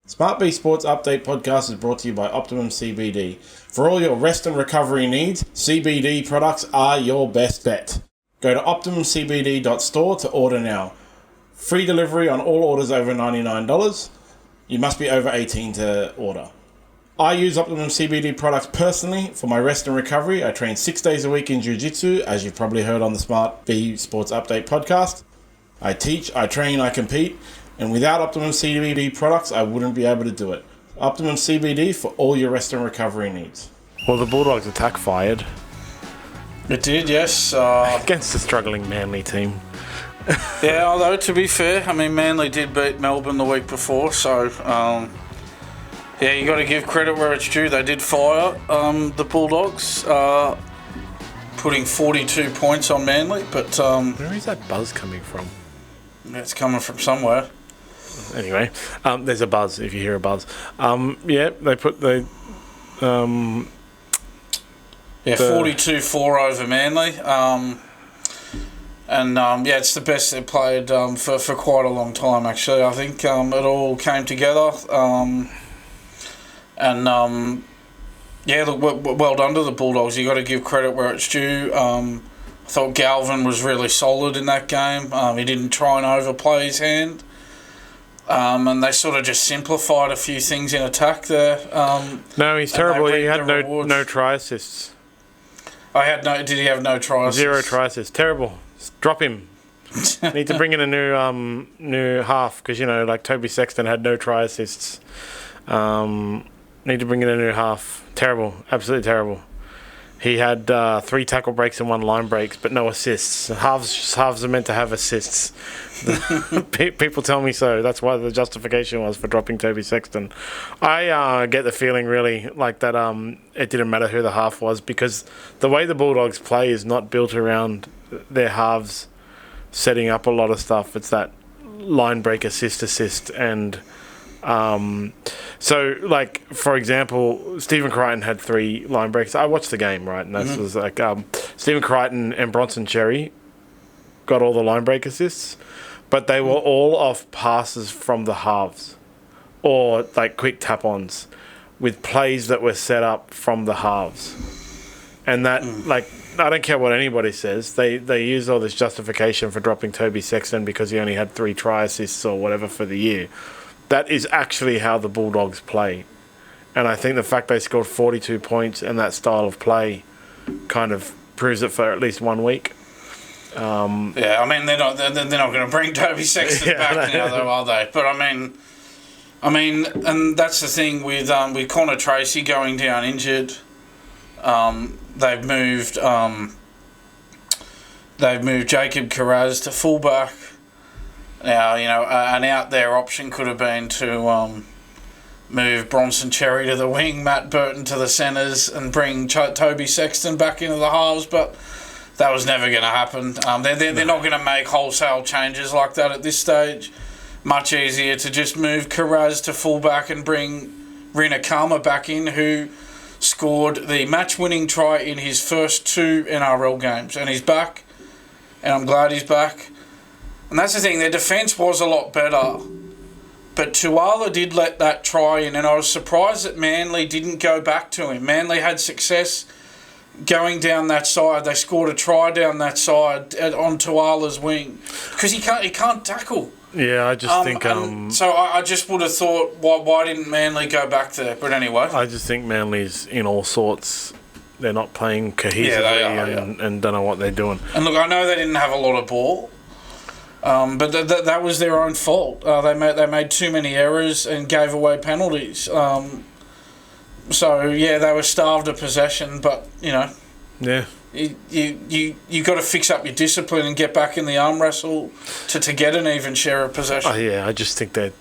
SmartB Sports Update Podcast is brought to you by Optimum CBD. For all your rest and recovery needs, CBD products are your best bet. Go to OptimumCBD.store to order now. Free delivery on all orders over $99. You must be over 18 to order. I use Optimum CBD products personally for my rest and recovery. I train 6 days a week in Jiu-Jitsu, as you've probably heard on the SmartB Sports Update Podcast. I teach, I train, I compete. And without Optimum CBD products, I wouldn't be able to do it. Optimum CBD for all your rest and recovery needs. Well, the Bulldogs attack fired. It did, yes. Against the struggling Manly team. Yeah, although to be fair, I mean, Manly did beat Melbourne the week before, so yeah, you got to give credit where it's due. They did fire the Bulldogs, putting 42 points on Manly, but where is that buzz coming from? It's coming from somewhere. Anyway, there's a buzz if you hear a buzz. Yeah, they put the 42-4 over Manly. And yeah, it's the best they've played for quite a long time, actually. I think it all came together. Yeah, look, well done to the Bulldogs. You got to give credit where it's due. I thought Galvin was really solid in that game. He didn't try and overplay his hand. And they sort of just simplified a few things in attack there. No, he's terrible. He had no try assists. Did he have no try assists? 0 try assists. Terrible. Drop him. Need to bring in a new half because, you know, like Toby Sexton had no try assists. Need to bring in a new half. Terrible. Absolutely terrible. He had 3 tackle breaks and 1 line breaks, but no assists. Halves are meant to have assists. People tell me so. That's why the justification was for dropping Toby Sexton. I get the feeling really like that it didn't matter who the half was because the way the Bulldogs play is not built around their halves setting up a lot of stuff. It's that line break assist and... So, like, for example, Stephen Crichton had 3 line breaks. I watched the game, right? And this was like Stephen Crichton and Bronson Cherry got all the line break assists, but they were all off passes from the halves or, like, quick tap-ons with plays that were set up from the halves. And that, like, I don't care what anybody says. They use all this justification for dropping Toby Sexton because he only had 3 try assists or whatever for the year. That is actually how the Bulldogs play. And I think the fact they scored 42 points and that style of play kind of proves it for at least 1 week. Yeah, I mean, they're not going to bring Toby Sexton back now, though, are they? But I mean, and that's the thing with Connor Tracy going down injured. They've moved Jacob Carraz to fullback. Now, you know, an out-there option could have been to move Bronson Cherry to the wing, Matt Burton to the centres, and bring Toby Sexton back into the halves, but that was never going to happen. They're not going to make wholesale changes like that at this stage. Much easier to just move Carraz to fullback and bring Rina Kama back in, who scored the match-winning try in his first 2 NRL games. And he's back, and I'm glad he's back. And that's the thing, their defence was a lot better. But Tuala did let that try in, and I was surprised that Manly didn't go back to him. Manly had success going down that side. They scored a try down that side on Tuala's wing. Because he can't tackle. Yeah, I just think... So I just would have thought, why didn't Manly go back there? But anyway. I just think Manly's in all sorts... They're not playing cohesively and don't know what they're doing. And look, I know they didn't have a lot of ball. But that was their own fault. They made too many errors and gave away penalties. So yeah, they were starved of possession. But you know, yeah, you got to fix up your discipline and get back in the arm wrestle to get an even share of possession. Oh yeah, I just think they're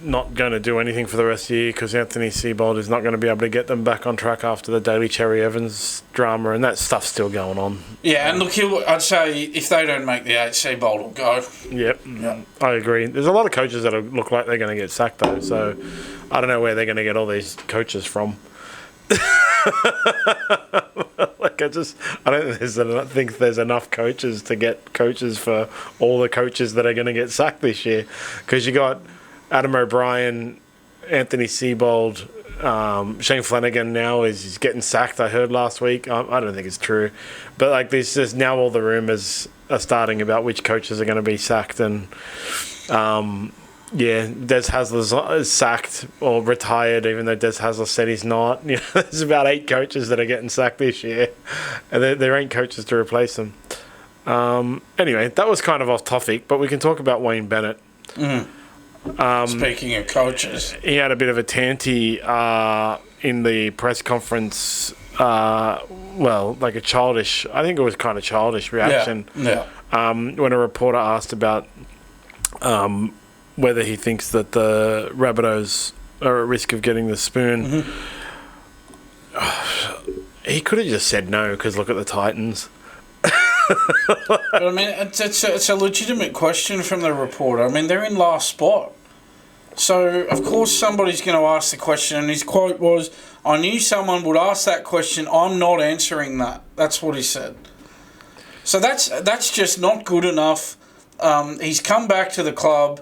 not going to do anything for the rest of the year because Anthony Seibold is not going to be able to get them back on track after the Daly Cherry-Evans drama, and that stuff's still going on. Yeah, and look, I'd say if they don't make the 8, Seibold will go. Yep, I agree. There's a lot of coaches that look like they're going to get sacked though, so I don't know where they're going to get all these coaches from. I don't think there's enough coaches to get coaches for all the coaches that are going to get sacked this year, because you got Adam O'Brien Anthony Seibold, Shane Flanagan now is getting sacked. I heard last week. I don't think it's true, but like there's just now all the rumors are starting about which coaches are going to be sacked, and Des Hasler is sacked or retired, even though Des Hasler said he's not. You know, there's about 8 coaches that are getting sacked this year, and there ain't coaches to replace them. Anyway, that was kind of off topic, but we can talk about Wayne Bennett. Speaking of coaches, he had a bit of a tanty in the press conference. Like a childish, I think it was kind of childish reaction. Yeah. When a reporter asked about whether he thinks that the Rabbitohs are at risk of getting the spoon. He could have just said no, because look at the Titans. But I mean, it's a legitimate question from the reporter. I mean, they're in last spot. So, of course, somebody's going to ask the question, and his quote was, "I knew someone would ask that question. I'm not answering that." That's what he said. So that's just not good enough. He's come back to the club,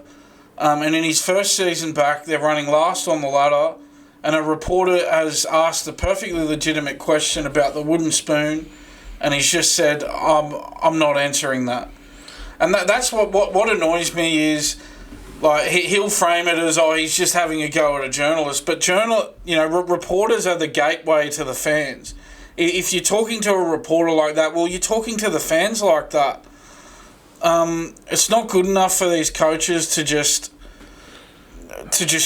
and in his first season back, they're running last on the ladder, and a reporter has asked a perfectly legitimate question about the wooden spoon, and he's just said, I'm not answering that. And that's what annoys me is, like, he'll frame it as, he's just having a go at a journalist. But reporters are the gateway to the fans. If you're talking to a reporter like that, well, you're talking to the fans like that. It's not good enough for these coaches to just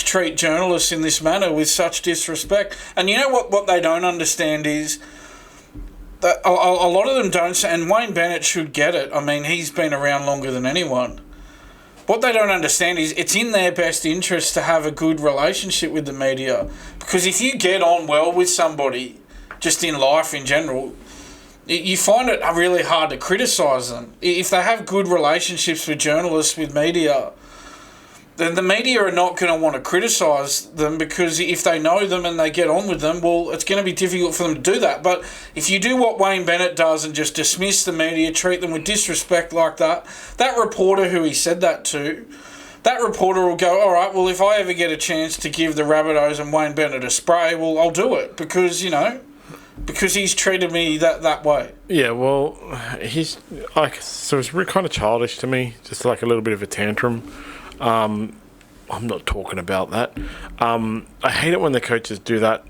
treat journalists in this manner with such disrespect. And you know what they don't understand is that a lot of them don't, and Wayne Bennett should get it. I mean, he's been around longer than anyone. What they don't understand is it's in their best interest to have a good relationship with the media, because if you get on well with somebody, just in life in general, you find it really hard to criticise them. If they have good relationships with journalists, with media, then the media are not going to want to criticise them, because if they know them and they get on with them, well, it's going to be difficult for them to do that. But if you do what Wayne Bennett does and just dismiss the media, treat them with disrespect like that, that reporter who he said that to, that reporter will go, all right, well, if I ever get a chance to give the Rabbitohs and Wayne Bennett a spray, well, I'll do it, because he's treated me that way. Yeah, well, he's like, so it's really kind of childish to me, just like a little bit of a tantrum. I'm not talking about that. I hate it when the coaches do that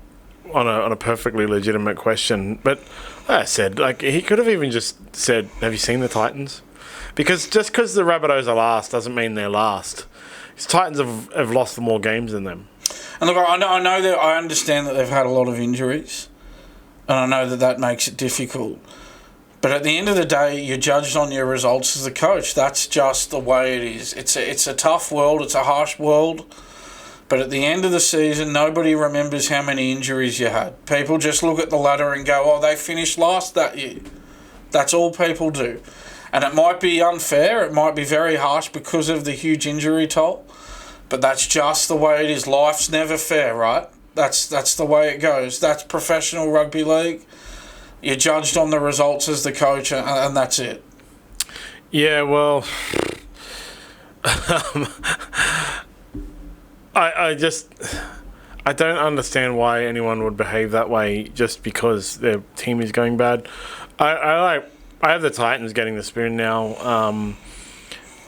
on a perfectly legitimate question. But like I said, like, he could have even just said, "Have you seen the Titans?" Because just because the Rabbitohs are last doesn't mean they're last. His Titans have lost more games than them. And look, I know that I understand that they've had a lot of injuries, and I know that makes it difficult. But at the end of the day, you're judged on your results as a coach. That's just the way it is. It's a tough world. It's a harsh world. But at the end of the season, nobody remembers how many injuries you had. People just look at the ladder and go, they finished last that year. That's all people do. And it might be unfair. It might be very harsh because of the huge injury toll. But that's just the way it is. Life's never fair, right? That's the way it goes. That's professional rugby league. You're judged on the results as the coach, and that's it. Yeah, well, I don't understand why anyone would behave that way just because their team is going bad. I have the Titans getting the spoon now.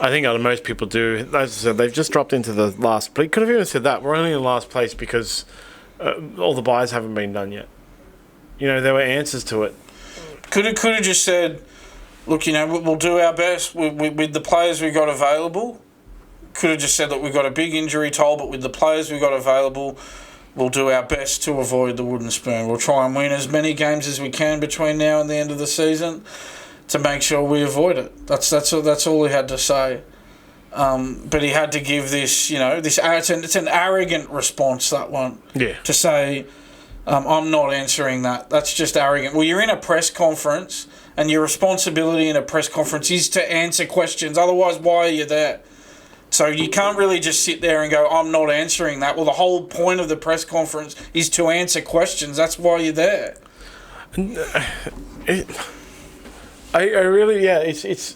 I think most people do. As I said, they've just dropped into the last place. Could have even said that. We're only in last place because all the buys haven't been done yet. There were answers to it. Could have just said, look, we'll do our best with the players we got available. Could have just said that we've got a big injury toll, but with the players we got available, we'll do our best to avoid the wooden spoon. We'll try and win as many games as we can between now and the end of the season to make sure we avoid it. That's all he had to say. But he had to give this, it's an arrogant response, that one. Yeah. To say, I'm not answering that. That's just arrogant. Well, you're in a press conference, and your responsibility in a press conference is to answer questions. Otherwise, why are you there? So you can't really just sit there and go, I'm not answering that. Well, the whole point of the press conference is to answer questions. That's why you're there. I really, yeah, it's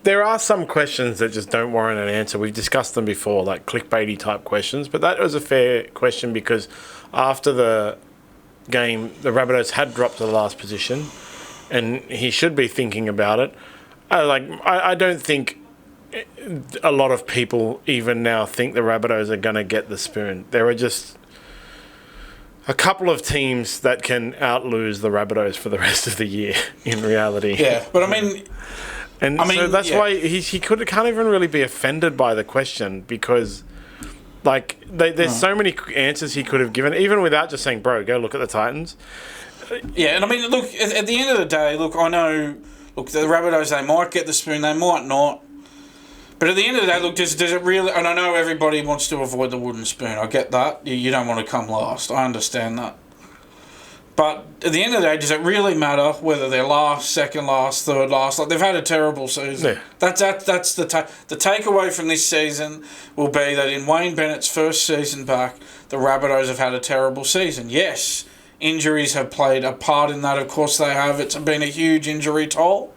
There are some questions that just don't warrant an answer. We've discussed them before, like clickbaity type questions, but that was a fair question because after the game, the Rabbitohs had dropped to the last position, and he should be thinking about it. I don't think a lot of people even now think the Rabbitohs are going to get the spoon. There are just a couple of teams that can out-lose the Rabbitohs for the rest of the year, in reality. Yeah, but I mean... so that's why he can't even really be offended by the question because, like, there's so many answers he could have given, even without just saying, bro, go look at the Titans. Yeah, and I mean, look, at the end of the day, look, I know, look, the Rabbitohs, they might get the spoon, they might not. But at the end of the day, look, does it really... And I know everybody wants to avoid the wooden spoon. I get that. You don't want to come last. I understand that. But at the end of the day, does it really matter whether they're last, second last, third last? Like, they've had a terrible season. Yeah. That's the takeaway from this season will be that in Wayne Bennett's first season back, the Rabbitohs have had a terrible season. Yes, injuries have played a part in that. Of course they have. It's been a huge injury toll.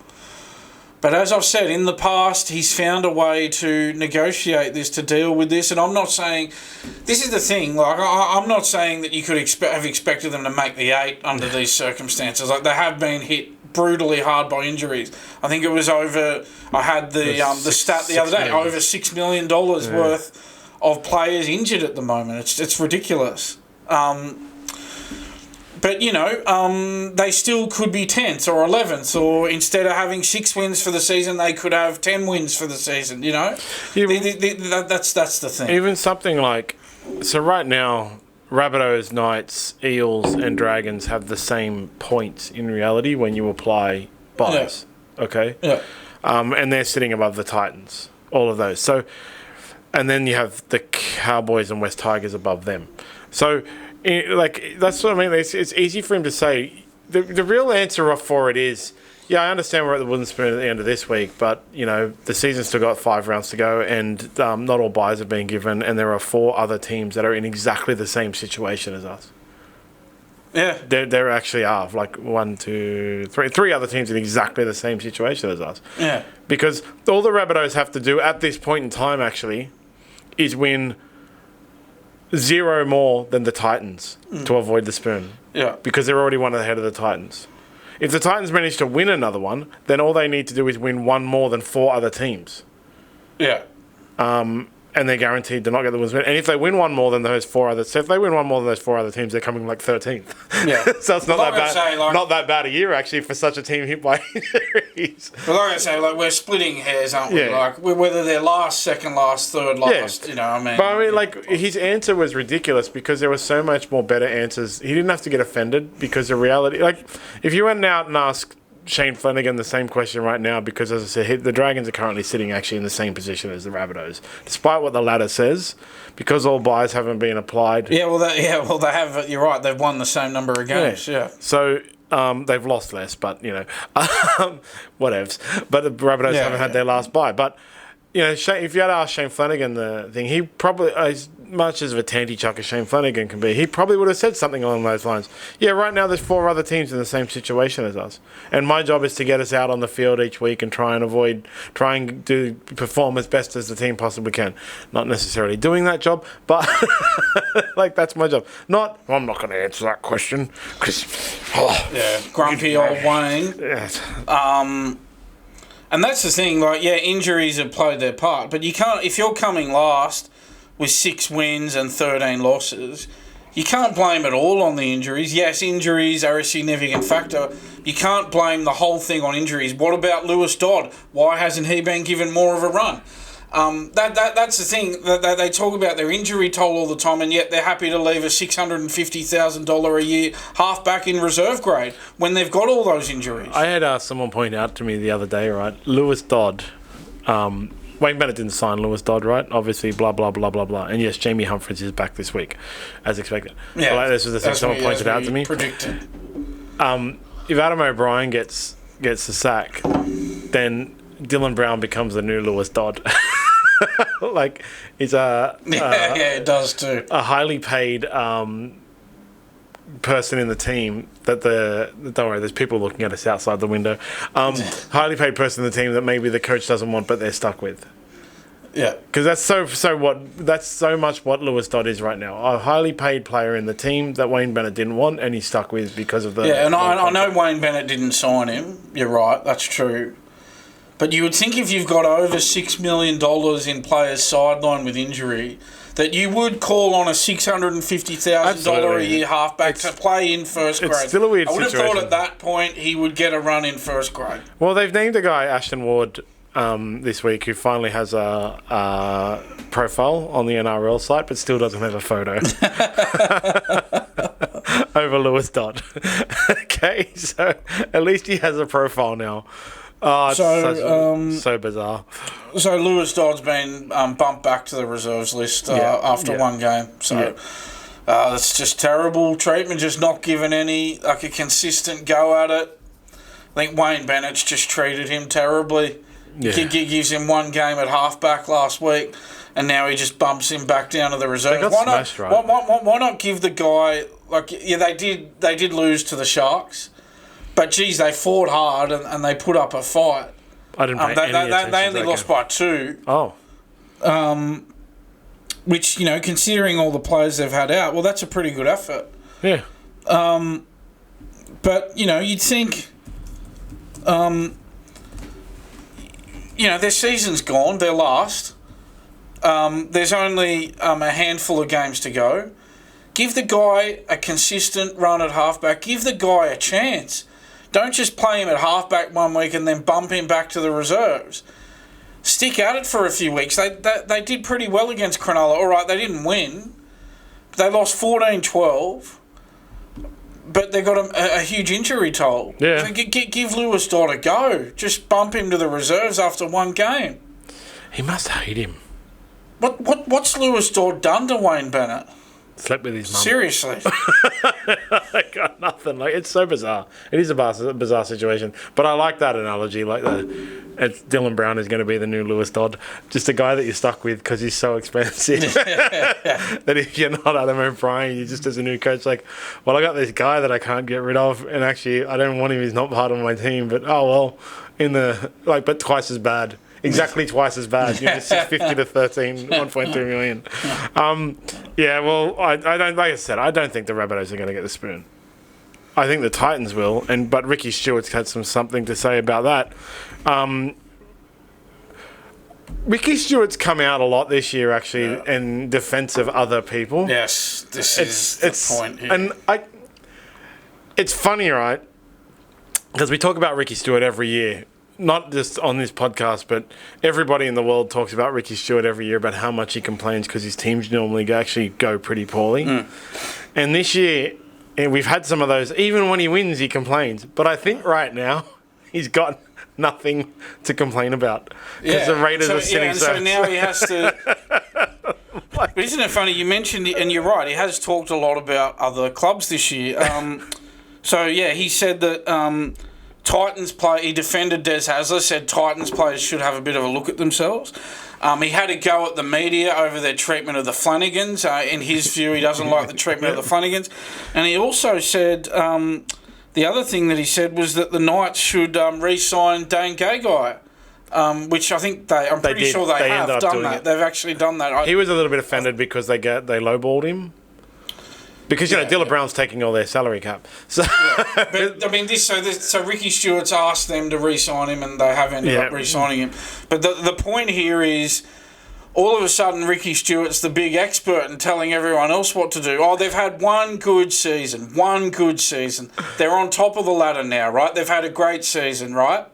But as I've said, in the past, he's found a way to negotiate this, to deal with this. And I'm not saying... This is the thing. Like, I'm not saying that you could have expected them to make the 8 under these circumstances. Like, they have been hit brutally hard by injuries. I think it was over... I had the stat the other day. Over $6 million worth of players injured at the moment. It's ridiculous. But, you know, they still could be 10th or 11th, or instead of having 6 wins for the season, they could have 10 wins for the season, you know? That's the thing. Even something like... So right now, Rabbitohs, Knights, Eels and Dragons have the same points in reality when you apply buys, okay? Yeah. And they're sitting above the Titans, all of those. So, and then you have the Cowboys and West Tigers above them. So... Like, that's what I mean. It's easy for him to say. The real answer for it is, yeah, I understand we're at the wooden spoon at the end of this week, but, you know, the season's still got 5 rounds to go, and not all buys have been given, and there are 4 other teams that are in exactly the same situation as us. Yeah. There actually are, like, 1, 2, 3 other teams in exactly the same situation as us. Yeah. Because all the Rabbitohs have to do at this point in time, actually, is win 0 more than the Titans to avoid the spoon. Yeah. Because they're already 1 ahead of the Titans. If the Titans manage to win another one, then all they need to do is win 1 more than 4 other teams. Yeah. And they're guaranteed to not get the win. And if they win 1 more than those 4 other... So if they win 1 more than those 4 other teams, they're coming like 13th. Yeah. So it's not that bad. Not that bad a year, actually, for such a team hit by injuries. But like I say, like, we're splitting hairs, aren't we? Yeah. Like, whether they're last, second last, third last, you know what I mean? But I mean, like, his answer was ridiculous because there were so much more better answers. He didn't have to get offended because the reality... Like, if you went out and asked Shane Flanagan the same question right now, because as I said, the Dragons are currently sitting actually in the same position as the Rabbitohs, despite what the ladder says, because all buys haven't been applied. Yeah, well, they have. You're right. They've won the same number of games. Yeah. So they've lost less, but you know, whatevs. But the Rabbitohs haven't had their last buy. But you know, if you had asked Shane Flanagan the thing, he probably, as much as of a tanty chuck as Shane Flanagan can be, he probably would have said something along those lines. Yeah, right now there's 4 other teams in the same situation as us, and my job is to get us out on the field each week and try and perform as best as the team possibly can. Not necessarily doing that job, but like that's my job. I'm not going to answer that question because grumpy old Wayne. Yes. And that's the thing, like, yeah, injuries have played their part, but you can't, if you're coming last with 6 wins and 13 losses, you can't blame it all on the injuries. Yes, injuries are a significant factor. You can't blame the whole thing on injuries. What about Lewis Dodd? Why hasn't he been given more of a run? That's the thing. They talk about their injury toll all the time, and yet they're happy to leave a $650,000 a year halfback in reserve grade when they've got all those injuries. I had someone point out to me the other day, right? Lewis Dodd. Wayne Bennett didn't sign Lewis Dodd, right? Obviously, blah, blah, blah, blah, blah. And yes, Jamie Humphries is back this week, as expected. Yeah, like, this was the thing someone pointed out to me. Predicted. If Adam O'Brien gets the sack, then Dylan Brown becomes the new Lewis Dodd. Like, he's it does too. A highly paid person in the team that don't worry, there's people looking at us outside the window. Highly paid person in the team that maybe the coach doesn't want, but they're stuck with. Yeah, because that's so much what Lewis Dodd is right now. A highly paid player in the team that Wayne Bennett didn't want, and he's stuck with because of the. Yeah, and I know Wayne Bennett didn't sign him. You're right, that's true. But you would think if you've got over $6 million in players sidelined with injury, that you would call on a $650,000 a year halfback to play in first grade. It's still a weird I would situation. have thought at that point he would get a run in first grade. Well, they've named a guy, Ashton Ward, this week, who finally has a profile on the NRL site, but still doesn't have a photo. Over Lewis Dodd. Okay, so at least he has a profile now. Oh, it's so bizarre. So Lewis Dodd's been bumped back to the reserves list after one game. So that's just terrible treatment, just not given any, a consistent go at it. I think Wayne Bennett's just treated him terribly. Yeah. He gives him one game at halfback last week, and now he just bumps him back down to the reserves. Why not give the guy, they did lose to the Sharks, but geez, they fought hard and they put up a fight. I didn't pay any attention. They only lost by 2. Oh. Which, considering all the players they've had out, well, that's a pretty good effort. Yeah. But, you'd think, their season's gone, they're last. There's only a handful of games to go. Give the guy a consistent run at halfback. Give the guy a chance. Don't just play him at halfback one week and then bump him back to the reserves. Stick at it for a few weeks. They did pretty well against Cronulla. All right, they didn't win. They lost 14-12. But they got a huge injury toll. Yeah. So give Lewis Dodd a go. Just bump him to the reserves after one game. He must hate him. What's Lewis Dodd done to Wayne Bennett? Slept with his mum. Seriously. I got nothing. It's so bizarre. It is a bizarre situation. But I like that analogy. Dylan Brown is going to be the new Lewis Dodd. Just a guy that you're stuck with because he's so expensive. That if you're not Adam O'Brien, you just as a new coach, I got this guy that I can't get rid of, and actually I don't want him. He's not part of my team. But but twice as bad. Exactly twice as bad. 650 to 1.3 million. I don't. Like I said, I don't think the Rabbitohs are going to get the spoon. I think the Titans will, but Ricky Stuart's had something to say about that. Ricky Stuart's come out a lot this year, actually, in defence of other people. Yes, this is the point here. And it's funny, right? Because we talk about Ricky Stuart every year. Not just on this podcast, but everybody in the world talks about Ricky Stuart every year about how much he complains because his teams normally actually go pretty poorly. And this year, we've had some of those. Even when he wins, he complains. But I think right now, he's got nothing to complain about because the Raiders are sitting so now he has to... But isn't it funny? You mentioned, and you're right, he has talked a lot about other clubs this year. He said that... Titans play. He defended Des Hasler, said Titans players should have a bit of a look at themselves. He had a go at the media over their treatment of the Flanagans. In his view, he doesn't like the treatment of the Flanagans. And he also said, the other thing that he said was that the Knights should re-sign Dane Gagai, which I think I'm pretty sure they have done that. They've actually done that. He was a little bit offended because they lowballed him. Because, Dylan Brown's taking all their salary cap. So, But, I mean, so Ricky Stuart's asked them to re-sign him, and they have ended up re-signing him. But the point here is, all of a sudden, Ricky Stuart's the big expert and telling everyone else what to do. Oh, they've had one good season. They're on top of the ladder now, right? They've had a great season, right?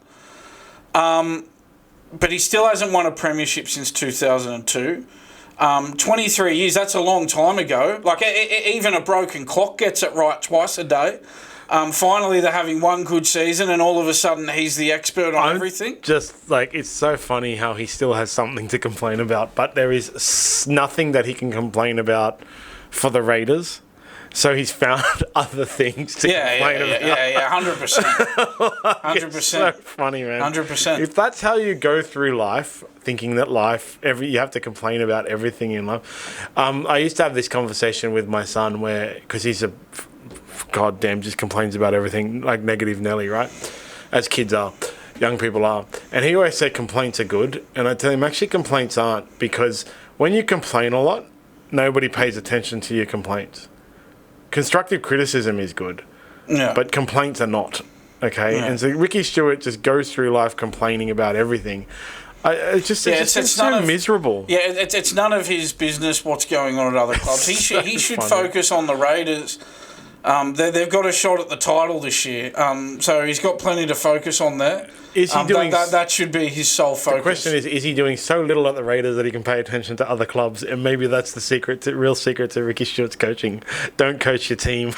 But he still hasn't won a premiership since 2002. 23 years, that's a long time ago. Even a broken clock gets it right twice a day. Finally, they're having one good season, and all of a sudden, he's the expert on everything. Just, it's so funny how he still has something to complain about, but there is nothing that he can complain about for the Raiders. So he's found other things to complain about. Yeah, 100%. 100%. It's so funny, man. 100%. If that's how you go through life, thinking that you have to complain about everything in life. I used to have this conversation with my son because he's a goddamn just complains about everything, like negative Nelly, right? As kids are, young people are. And he always said complaints are good. And I tell him, actually, complaints aren't, because when you complain a lot, nobody pays attention to your complaints. Constructive criticism is good, but complaints are not, okay? Yeah. And so Ricky Stuart just goes through life complaining about everything. It's so miserable. Yeah, it's none of his business what's going on at other clubs. He should focus on the Raiders. They've got a shot at the title this year, so he's got plenty to focus on there. Is he doing that should be his sole focus. The question is he doing so little at the Raiders that he can pay attention to other clubs? And maybe that's the real secret to Ricky Stuart's coaching. Don't coach your team.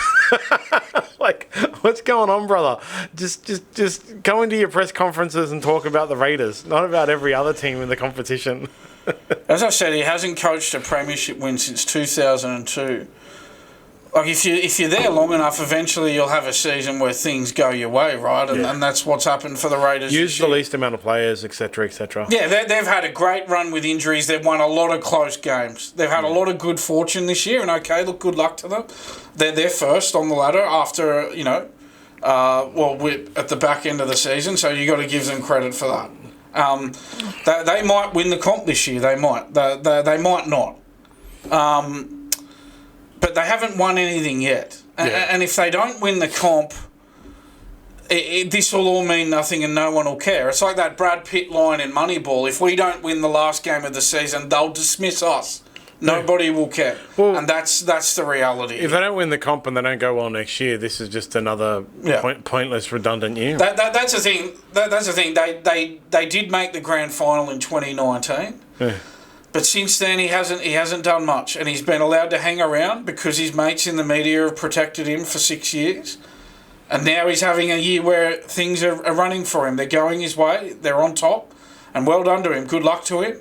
Like, what's going on, brother? Just go into your press conferences and talk about the Raiders, not about every other team in the competition. As I said, he hasn't coached a premiership win since 2002. Like, if you're there long enough, eventually you'll have a season where things go your way, right? And that's what's happened for the Raiders. Use the least amount of players, etc., etc. Yeah, they've had a great run with injuries. They've won a lot of close games. They've had a lot of good fortune this year, and okay, look, good luck to them. They're first on the ladder after, at the back end of the season, so you got to give them credit for that. They might win the comp this year. They might. They might not. But they haven't won anything yet. And if they don't win the comp, this will all mean nothing and no one will care. It's like that Brad Pitt line in Moneyball. If we don't win the last game of the season, they'll dismiss us. Nobody will care. Well, and that's the reality. If they don't win the comp and they don't go well next year, this is just another pointless, redundant year. That's the thing. That's the thing. They did make the grand final in 2019. Yeah. But since then, he hasn't done much, and he's been allowed to hang around because his mates in the media have protected him for 6 years. And now he's having a year where things are running for him. They're going his way. They're on top. And well done to him. Good luck to him.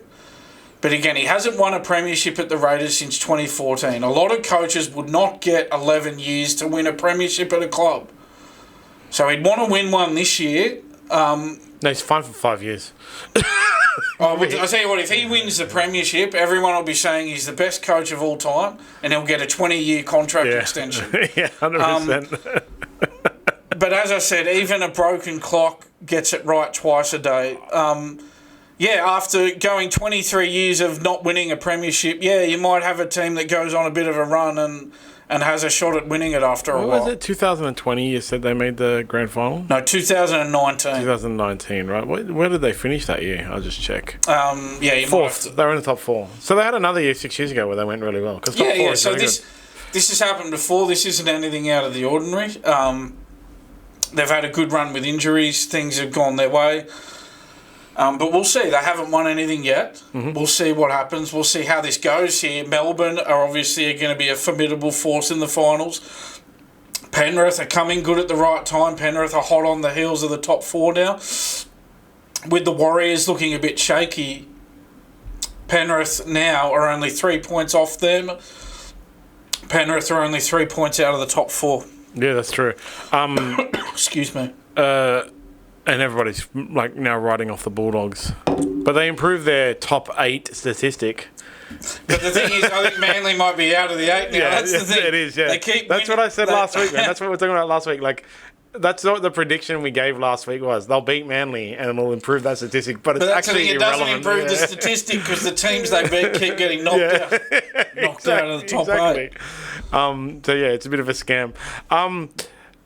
But again, he hasn't won a premiership at the Raiders since 2014. A lot of coaches would not get 11 years to win a premiership at a club. So he'd want to win one this year. No, he's fine for 5 years. I'll tell you what, if he wins the premiership, everyone will be saying he's the best coach of all time, and he'll get a 20-year contract extension. Yeah, 100%. But as I said, even a broken clock gets it right twice a day. After going 23 years of not winning a premiership, you might have a team that goes on a bit of a run and has a shot at winning it after a while. What was it, 2020 you said they made the grand final? No, 2019. 2019, right. Where did they finish that year? I'll just check. Fourth. They were in the top four. So they had another year 6 years ago where they went really well. So this has happened before. This isn't anything out of the ordinary. They've had a good run with injuries. Things have gone their way. But we'll see. They haven't won anything yet. Mm-hmm. We'll see what happens. We'll see how this goes here. Melbourne are obviously going to be a formidable force in the finals. Penrith are coming good at the right time. Penrith are hot on the heels of the top four now. With the Warriors looking a bit shaky, Penrith now are only 3 points off them. Penrith are only 3 points out of the top four. Yeah, that's true. Excuse me. And everybody's like now writing off the Bulldogs. But they improved their top 8 statistic. But the thing is, I think Manly might be out of the 8 now. Yeah, that's the thing. It is, yeah. That's what I said last week, man. That's what we were talking about last week. Like, that's what the prediction we gave last week was. They'll beat Manly and it'll improve that statistic. But it's actually irrelevant. It doesn't improve the statistic because the teams they beat keep getting knocked out of the top 8. It's a bit of a scam.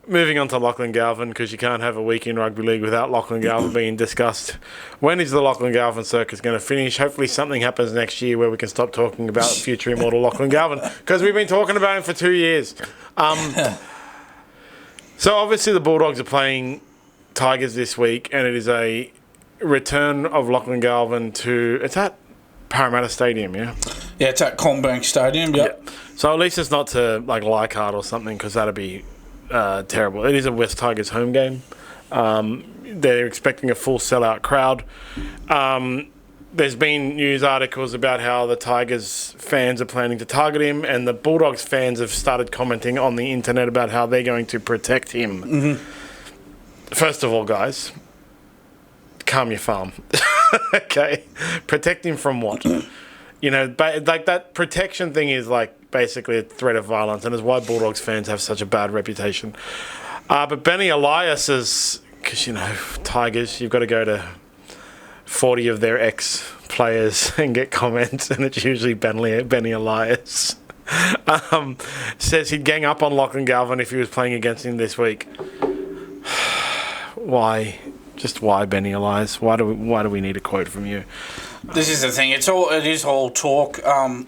Moving on to Lachlan Galvin, because you can't have a week in rugby league without Lachlan Galvin being discussed. When is the Lachlan Galvin circus going to finish? Hopefully something happens next year where we can stop talking about future immortal Lachlan Galvin, because we've been talking about him for 2 years. So obviously the Bulldogs are playing Tigers this week, and it is a return of Lachlan Galvin to... It's at Parramatta Stadium, yeah? Yeah, it's at Combank Stadium, yeah. So at least it's not to like Leichhardt or something, because that'd be... terrible. It is a West Tigers home game. They're expecting a full sellout crowd. There's been news articles about how the Tigers fans are planning to target him, and the Bulldogs fans have started commenting on the internet about how they're going to protect him. Mm-hmm. First of all, guys, calm your farm. Okay? Protect him from what? Like that protection thing is like basically a threat of violence, and it's why Bulldogs fans have such a bad reputation. But Benny Elias is, because, you know, Tigers, you've got to go to 40 of their ex-players and get comments, and it's usually Benny Elias. Says he'd gang up on Lachlan Galvin if he was playing against him this week. Why? Just why, Benny Elias? Why do we need a quote from you? This is the thing. It is all talk. I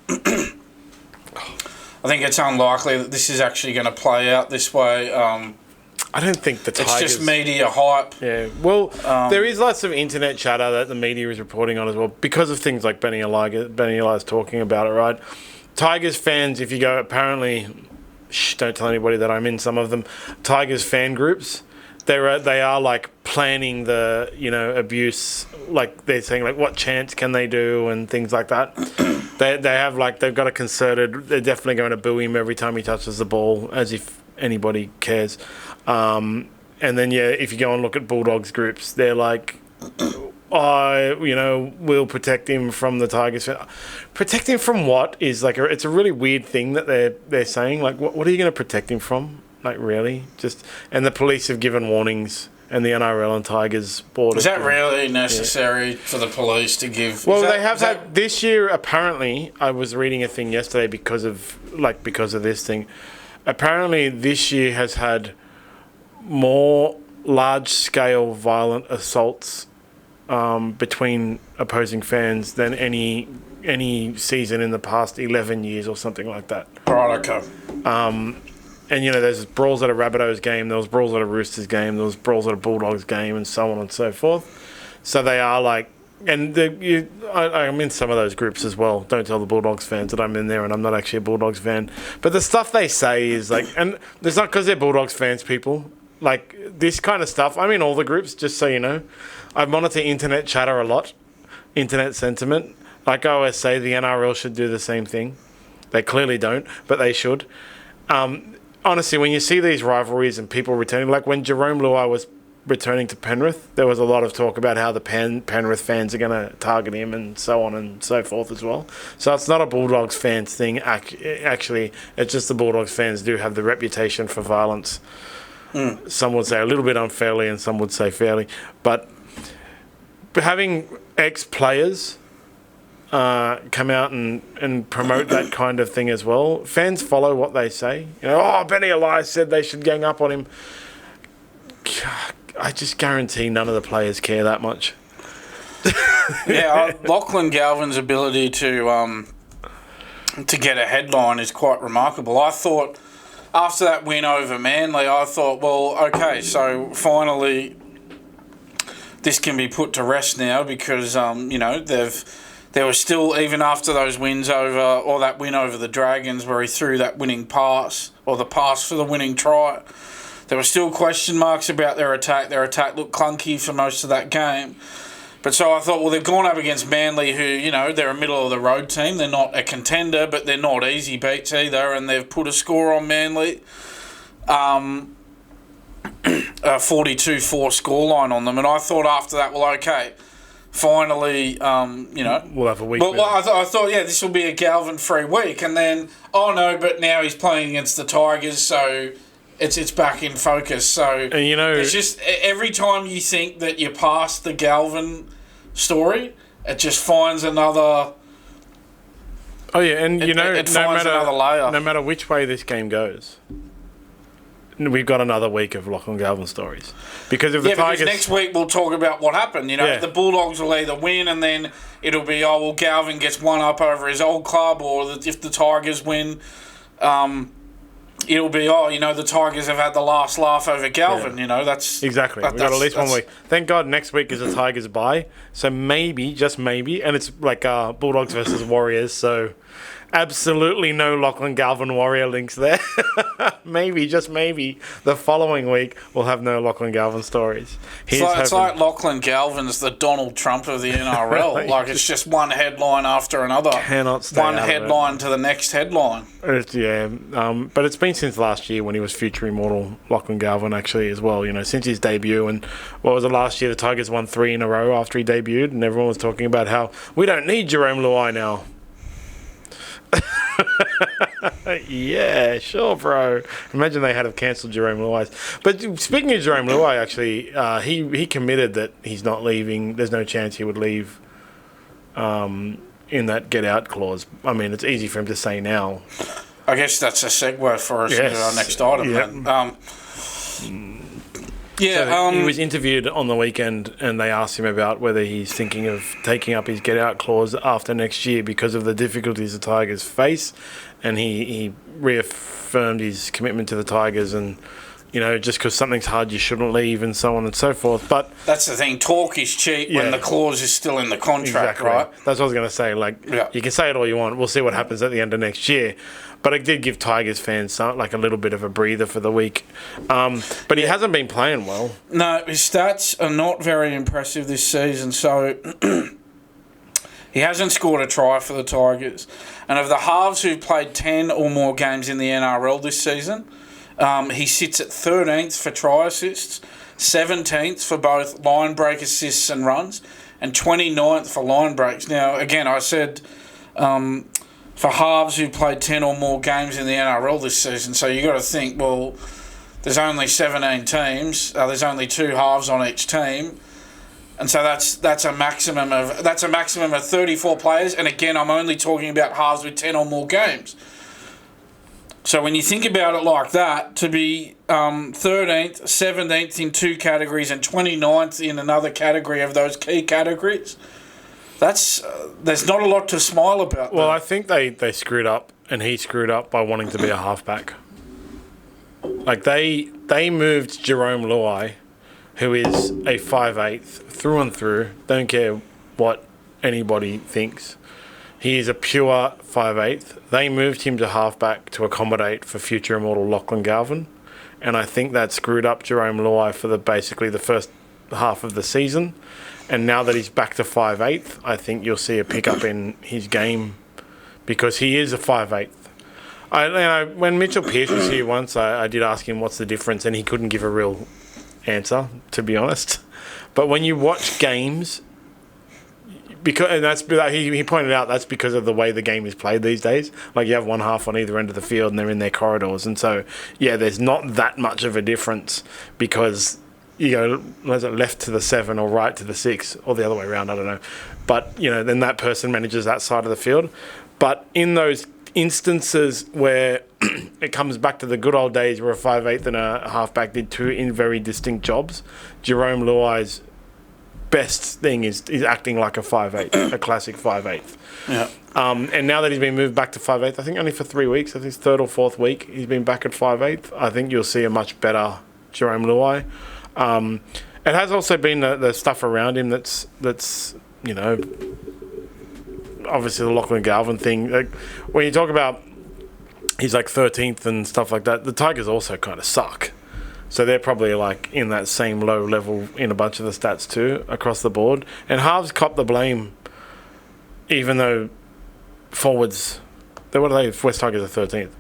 think it's unlikely that this is actually going to play out this way. I don't think the Tigers... It's just media hype. Yeah, well, there is lots of internet chatter that the media is reporting on as well because of things like Benny Elias talking about it, right? Tigers fans, if you go, apparently, don't tell anybody that I'm in some of them, Tigers fan groups, they are like planning the, you know, abuse, like they're saying like what chants can they do and things like that. They have like, they've got a concerted, they're definitely going to boo him every time he touches the ball as if anybody cares. And then, yeah, if you go and look at Bulldogs groups, they're like, we'll protect him from the Tigers. Protect him from what is like, it's a really weird thing that they're saying. Like, what are you going to protect him from? Like, really? And the police have given warnings, and the NRL and Tigers board. Is that really necessary for the police to give? Well, they have had this year. Apparently, I was reading a thing yesterday because of this thing. Apparently, this year has had more large-scale violent assaults between opposing fans than any season in the past 11 years or something like that. Right, okay. And, you know, there's brawls at a Rabbitohs game, there was brawls at a Roosters game, there was brawls at a Bulldogs game, and so on and so forth. So they are like... And I'm in some of those groups as well. Don't tell the Bulldogs fans that I'm in there and I'm not actually a Bulldogs fan. But the stuff they say is like... And it's not because they're Bulldogs fans, people. Like, this kind of stuff, I'm in all the groups, just so you know. I monitor internet chatter a lot, internet sentiment. Like I always say, the NRL should do the same thing. They clearly don't, but they should. Honestly, when you see these rivalries and people returning, like when Jarome Luai was returning to Penrith, there was a lot of talk about how the Penrith fans are going to target him and so on and so forth as well. So it's not a Bulldogs fans thing, actually. It's just the Bulldogs fans do have the reputation for violence. Some would say a little bit unfairly and some would say fairly. But having ex-players come out and promote that kind of thing as well, fans follow what they say. You know, Benny Elias said they should gang up on him. I just guarantee none of the players care that much. Yeah, Lachlan Galvin's ability to get a headline is quite remarkable. I thought after that win over Manly, I thought, well, okay, so finally this can be put to rest now because there was still, even after those wins over, or that win over the Dragons where he threw that winning pass, or the pass for the winning try, there were still question marks about their attack. Their attack looked clunky for most of that game. But so I thought, well, they've gone up against Manly, who, you know, they're a middle-of-the-road team. They're not a contender, but they're not easy beats either, and they've put a score on Manly. A 42-4 scoreline on them. And I thought after that, well, okay, finally, we'll have a week. Well, I thought, yeah, this will be a Galvin-free week. And then, but now he's playing against the Tigers, so it's back in focus. So, and you know, it's just every time you think that you're past the Galvin story, it just finds another... Oh, yeah, and, another layer. No matter which way this game goes, we've got another week of Lachlan Galvin stories. Because if the Tigers... because next week we'll talk about what happened. The Bulldogs will either win and then it'll be, Galvin gets one up over his old club, or if the Tigers win, it'll be, the Tigers have had the last laugh over Galvin. Yeah. That's... Exactly. We've got at least 1 week. Thank God next week is a Tigers bye. So maybe, just maybe, and it's like Bulldogs versus Warriors, so... Absolutely no Lachlan Galvin Warrior links there. Maybe, just maybe, the following week we'll have no Lachlan Galvin stories. It's like Lachlan Galvin's the Donald Trump of the NRL. It's just one headline after another. Cannot stay one headline to the next headline. But it's been since last year when he was future immortal Lachlan Galvin actually as well. Since his debut, and what was it last year? The Tigers won 3 in a row after he debuted, and everyone was talking about how we don't need Jarome Luai now. Yeah, sure, bro. Imagine they had have cancelled Jarome Luai. But speaking of Jarome Luai, actually, he committed that he's not leaving. There's no chance he would leave in that get-out clause. I mean, it's easy for him to say now. I guess that's a segue for us into our next item. Yeah. He was interviewed on the weekend and they asked him about whether he's thinking of taking up his get-out clause after next year because of the difficulties the Tigers face. And he reaffirmed his commitment to the Tigers and, just because something's hard, you shouldn't leave and so on and so forth. But that's the thing. Talk is cheap when the clause is still in the contract, exactly. right? That's what I was going to say. You can say it all you want. We'll see what happens at the end of next year. But it did give Tigers fans a little bit of a breather for the week. But he hasn't been playing well. No, his stats are not very impressive this season. So he hasn't scored a try for the Tigers. And of the halves who've played 10 or more games in the NRL this season, he sits at 13th for try assists, 17th for both line break assists and runs, and 29th for line breaks. Now, again, I said for halves who played 10 or more games in the NRL this season, so you got to think, well, there's only 17 teams. There's only 2 halves on each team. And so that's a maximum of 34 players. And again, I'm only talking about halves with 10 or more games. So when you think about it like that, to be 13th, 17th in 2 categories and 29th in another category of those key categories, there's not a lot to smile about. Well, I think they screwed up, and he screwed up by wanting to be a halfback. They moved Jarome Luai, who is a 5'8", through and through. Don't care what anybody thinks. He is a pure 5'8". They moved him to halfback to accommodate for future immortal Lachlan Galvin, and I think that screwed up Jarome Luai for basically the first half of the season. And now that he's back to 5'8", I think you'll see a pickup in his game because he is a 5'8". When Mitchell Pearce was here once, I did ask him what's the difference, and he couldn't give a real answer, to be honest. But when you watch games, he pointed out that's because of the way the game is played these days. You have one half on either end of the field, and they're in their corridors, and so there's not that much of a difference because you go left to the 7 or right to the 6 or the other way around. I don't know, but then that person manages that side of the field. But in those instances where it comes back to the good old days where a 5'8" and a halfback did 2 in very distinct jobs, Jarome Luai's best thing is acting like a 5'8", a classic 5'8". Yeah. And now that he's been moved back to 5'8", I think only for 3 weeks, I think it's 3rd or 4th week he's been back at 5'8". I think you'll see a much better Jarome Luai. It has also been the stuff around him that's obviously the Lachlan Galvin thing. When you talk about he's 13th and stuff like that, the Tigers also kind of suck. So they're probably in that same low level in a bunch of the stats too across the board. And halves cop the blame, even though forwards, West Tigers are 13th.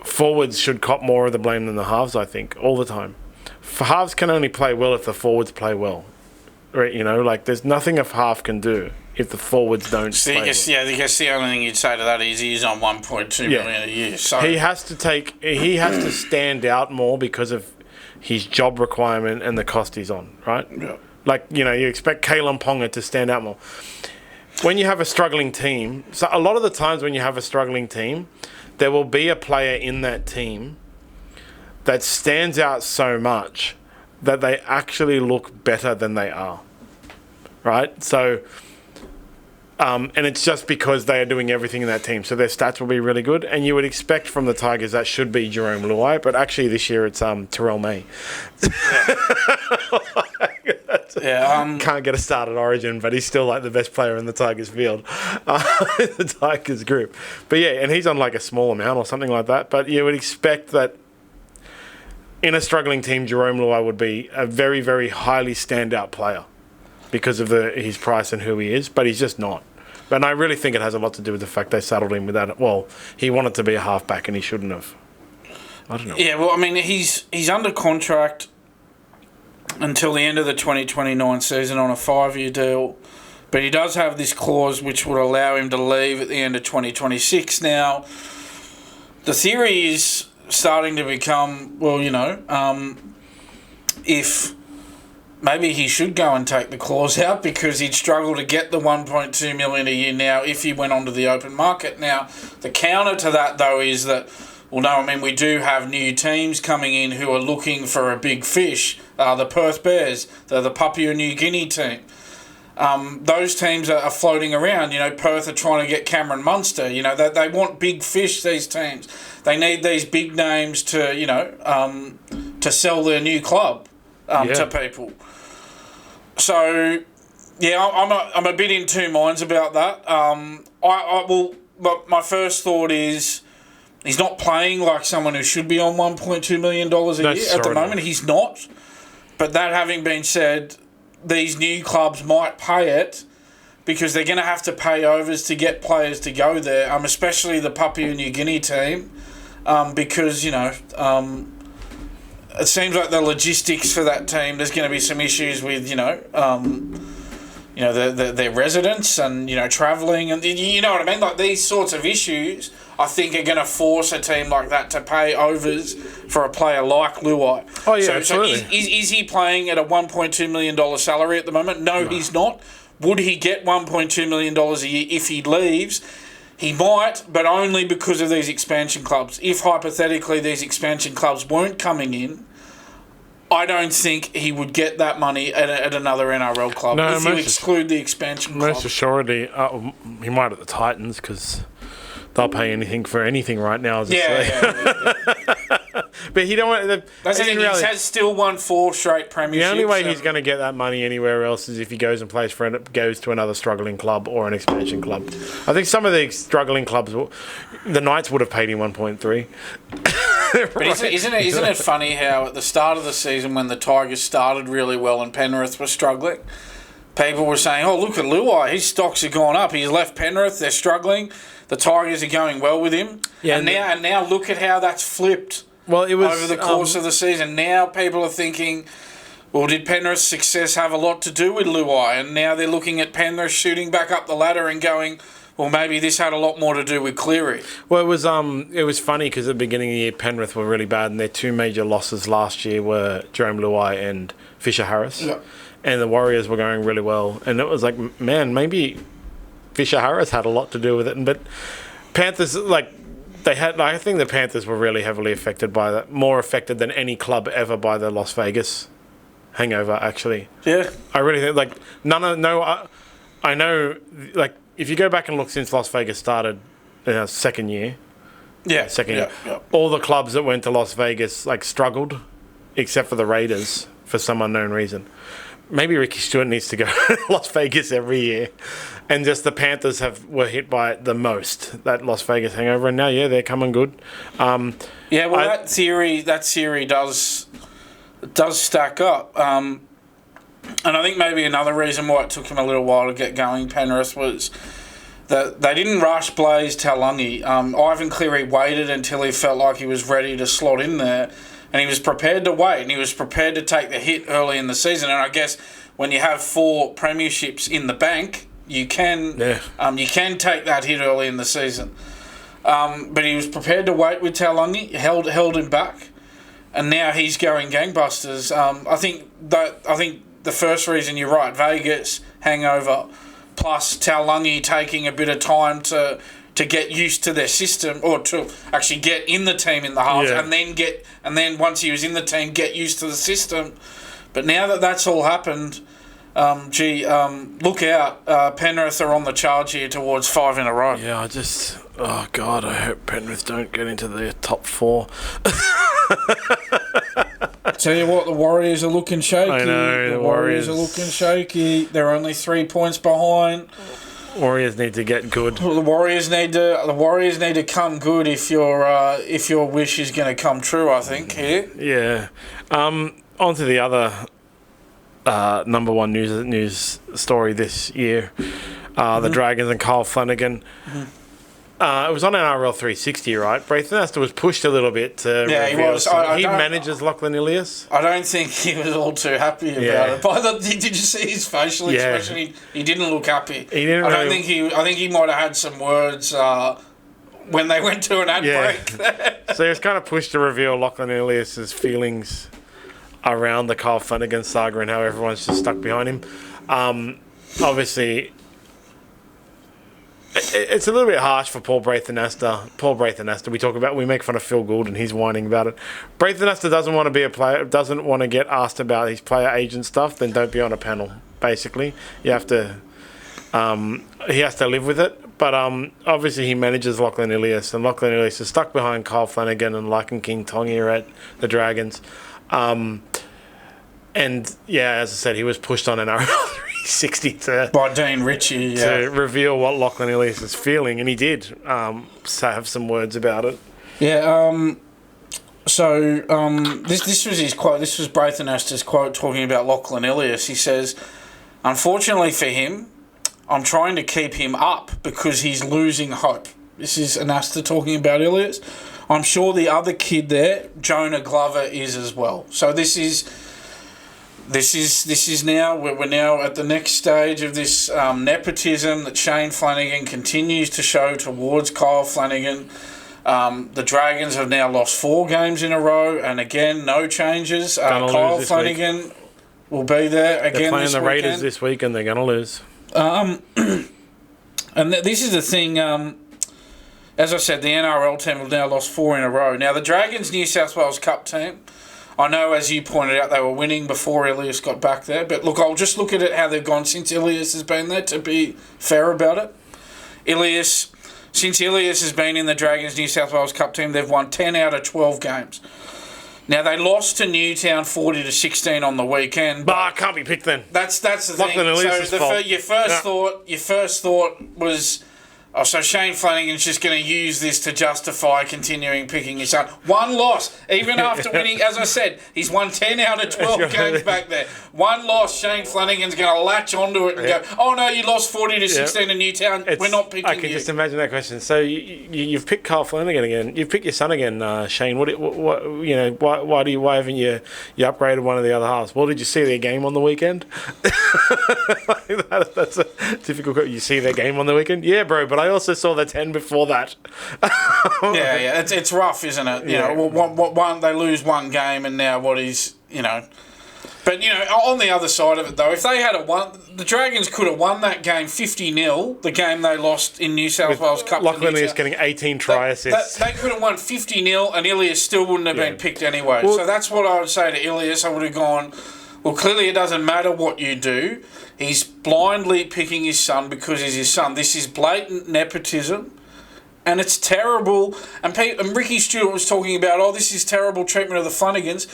Forwards should cop more of the blame than the halves, I think, all the time. Halves can only play well if the forwards play well. Right? There's nothing a half can do if the forwards don't play well. I guess the only thing you'd say to that is he's on 1.2 million a year. So he has to stand out more because of his job requirement and the cost he's on, right? Yeah. You expect Kalen Ponga to stand out more. When you have a struggling team, so a lot of the times when you have a struggling team, there will be a player in that team that stands out so much that they actually look better than they are, right? So, and it's just because they are doing everything in that team. So their stats will be really good. And you would expect from the Tigers that should be Jarome Luai, but actually this year it's Terrell May. Can't get a start at Origin, but he's still the best player in the Tigers field, in the Tigers group. But and he's on a small amount or something like that. But you would expect that in a struggling team, Jarome Luai would be a very, very highly standout player because of his price and who he is, but he's just not. And I really think it has a lot to do with the fact they saddled him with that. Well, he wanted to be a halfback and he shouldn't have. I don't know. Yeah, well, I mean, he's under contract until the end of the 2029 season on a 5-year deal, but he does have this clause which would allow him to leave at the end of 2026. Now, The theory is starting to become, well, if maybe he should go and take the clause out because he'd struggle to get the $1.2 million a year now if he went onto the open market. Now, the counter to that, though, is that, we do have new teams coming in who are looking for a big fish. The Perth Bears, the Papua New Guinea team. Those teams are floating around. Perth are trying to get Cameron Munster. They want big fish, these teams. They need these big names to, to sell their new club to people. So, I'm a bit in two minds about that. But my first thought is he's not playing like someone who should be on $1.2 million a year. At the moment, he's not. But that having been said, these new clubs might pay it because they're going to have to pay overs to get players to go there, especially the Papua New Guinea team, because, it seems like the logistics for that team, there's going to be some issues with, their residents and, travelling and, you know what I mean? Like these sorts of issues, I think, are going to force a team like that to pay overs for a player like Luai. Oh, yeah, absolutely. So is he playing at a $1.2 million salary at the moment? No, he's not. Would he get $1.2 million a year if he leaves? He might, but only because of these expansion clubs. If, hypothetically, these expansion clubs weren't coming in, I don't think he would get that money at another NRL club if you exclude the expansion clubs. Most assuredly, he might at the Titans because they'll pay anything for anything right now. But he don't want. That's the thing. He has still won 4 straight premierships. The only way he's going to get that money anywhere else is if he goes and plays goes to another struggling club or an expansion club. I think some of the struggling clubs, the Knights would have paid him 1.3. But isn't it funny how at the start of the season when the Tigers started really well and Penrith was struggling, people were saying, "Oh, look at Luai, his stocks have gone up. He's left Penrith, they're struggling. The Tigers are going well with him." Yeah, and now look at how that's flipped. Well, it was over the course of the season. Now people are thinking, well, did Penrith's success have a lot to do with Luai? And now they're looking at Penrith shooting back up the ladder and going, well, maybe this had a lot more to do with Cleary. Well, it was funny because at the beginning of the year, Penrith were really bad, and their 2 major losses last year were Jarome Luai and Fisher Harris. Yeah. And the Warriors were going really well. And it was like, man, maybe Fisher Harris had a lot to do with it. But Panthers, I think the Panthers were really heavily affected by that, more affected than any club ever by the Las Vegas hangover, actually. Yeah. I really think, I know, if you go back and look since Las Vegas started in our second year, all the clubs that went to Las Vegas, struggled, except for the Raiders, for some unknown reason. Maybe Ricky Stuart needs to go to Las Vegas every year. And just the Panthers were hit by it the most, that Las Vegas hangover. And now, they're coming good. That theory does stack up. And I think maybe another reason why it took him a little while to get going, Penrith, was that they didn't rush Blaze Taulagi. Ivan Cleary waited until he felt like he was ready to slot in there. And he was prepared to wait, and he was prepared to take the hit early in the season. And I guess when you have 4 premierships in the bank, you can take that hit early in the season. But he was prepared to wait with Taulagi, held him back, and now he's going gangbusters. I think the first reason, you're right, Vegas hangover, plus Taulagi taking a bit of time to get used to their system, or to actually get in the team in the halves, and then once he was in the team, get used to the system. But now that that's all happened, look out. Penrith are on the charge here towards 5 in a row. Yeah, oh God, I hope Penrith don't get into the top 4. Tell you what, the Warriors are looking shaky. I know, the Warriors are looking shaky. They're only 3 points behind. Warriors need to get good. The Warriors need to come good if your wish is going to come true, I think, here. Yeah. On to the other number one news story this year. The Dragons and Kyle Flanagan. Mm-hmm. It was on NRL 360, right? Braith Anasta was pushed a little bit to he was. He manages Lachlan Ilias. I don't think he was all too happy about it. Did you see his facial expression? He didn't look happy. He didn't. I think he might have had some words when they went to an ad break. So he was kind of pushed to reveal Lachlan Ilias' feelings around the Kyle Flanagan saga and how everyone's just stuck behind him. Obviously, it's a little bit harsh for Braith Anasta. We make fun of Phil Gould and he's whining about it. Braith Anasta doesn't want to be a player, doesn't want to get asked about his player agent stuff, then don't be on a panel, basically. You have to, he has to live with it. But obviously he manages Lachlan Ilias, and Lachlan Ilias is stuck behind Kyle Flanagan and Lycan King Tong here at the Dragons. And yeah, as I said, he was pushed on an NRL 360 by Dean Ritchie to reveal what Lachlan Ilias is feeling, and he did have some words about it. Yeah. This was his quote. This was Braith Anasta's quote talking about Lachlan Ilias. He says, "Unfortunately for him, I'm trying to keep him up because he's losing hope." This is Anasta talking about Ilias. I'm sure the other kid there, Jonah Glover, is as well. So this is now, we're now at the next stage of this nepotism that Shane Flanagan continues to show towards Kyle Flanagan. The Dragons have now lost 4 games in a row, and again, no changes. Kyle Flanagan will be there again. They're playing this the weekend. Raiders this week, and they're going to lose. And this is the thing. As I said, the NRL team have now lost 4 in a row. Now, the Dragons New South Wales Cup team, I know, as you pointed out, they were winning before Elias got back there. But look, I'll just look at it how they've gone since Elias has been there, to be fair about it. Since Elias has been in the Dragons New South Wales Cup team, they've won 10 out of 12 games. Now, they lost to Newtown 40-16 on the weekend. But can't be picked then. That's the thing. Ilias' fault. Your first thought was, so Shane Flanagan's just going to use this to justify continuing picking his son. One loss, even after winning, as I said, he's won 10 out of 12 games back there. One loss, Shane Flanagan's going to latch onto it and go, oh no, you lost 40-16 in Newtown, we're not picking you. I can just imagine that question. So you've picked Kyle Flanagan again. You've picked your son again, Shane. Why haven't you upgraded one of the other halves? Well, did you see their game on the weekend? That's a difficult question. You see their game on the weekend? Yeah, bro, but I also saw the 10 before that. yeah, it's rough, isn't it? You know, one they lose one game, and now what is, But, on the other side of it, though, if they had the Dragons could have won that game 50-0, the game they lost in New South Wales Cup. Lachlan Ilias getting 18 try assists. They could have won 50-0, and Ilias still wouldn't have been picked anyway. Well, so that's what I would say to Ilias. I would have gone, well, clearly it doesn't matter what you do. He's blindly picking his son because he's his son. This is blatant nepotism, and it's terrible. And Ricky Stuart was talking about, this is terrible treatment of the Flanagans.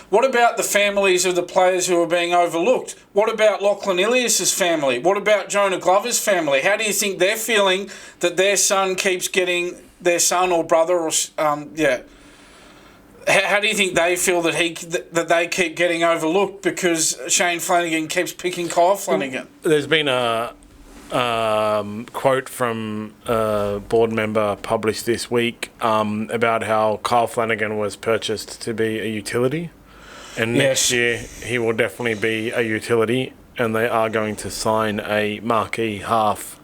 What about the families of the players who are being overlooked? What about Lachlan Ilias' family? What about Jonah Glover's family? How do you think they're feeling that their son keeps getting, their son or brother or How do you think they feel that they keep getting overlooked because Shane Flanagan keeps picking Kyle Flanagan? There's been a quote from a board member published this week about how Kyle Flanagan was purchased to be a utility, and next year he will definitely be a utility, and they are going to sign a marquee half.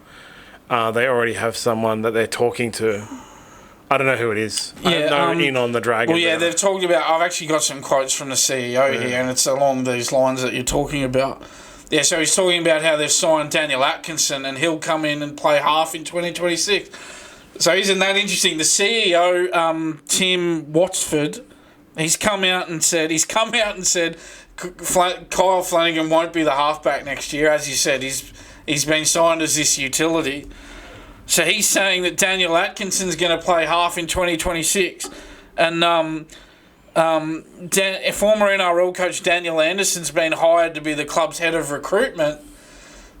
They already have someone that they're talking to. I don't know who it is. I don't know in on the Dragons. Well, they've talked about... I've actually got some quotes from the CEO here, and it's along these lines that you're talking about. Yeah, so he's talking about how they've signed Daniel Atkinson, and he'll come in and play half in 2026. So isn't that interesting? The CEO, Tim Wattsford, he's come out and said Kyle Flanagan won't be the halfback next year. As you said, he's been signed as this utility. So he's saying that Daniel Atkinson's going to play half in 2026. And former NRL coach Daniel Anderson's been hired to be the club's head of recruitment.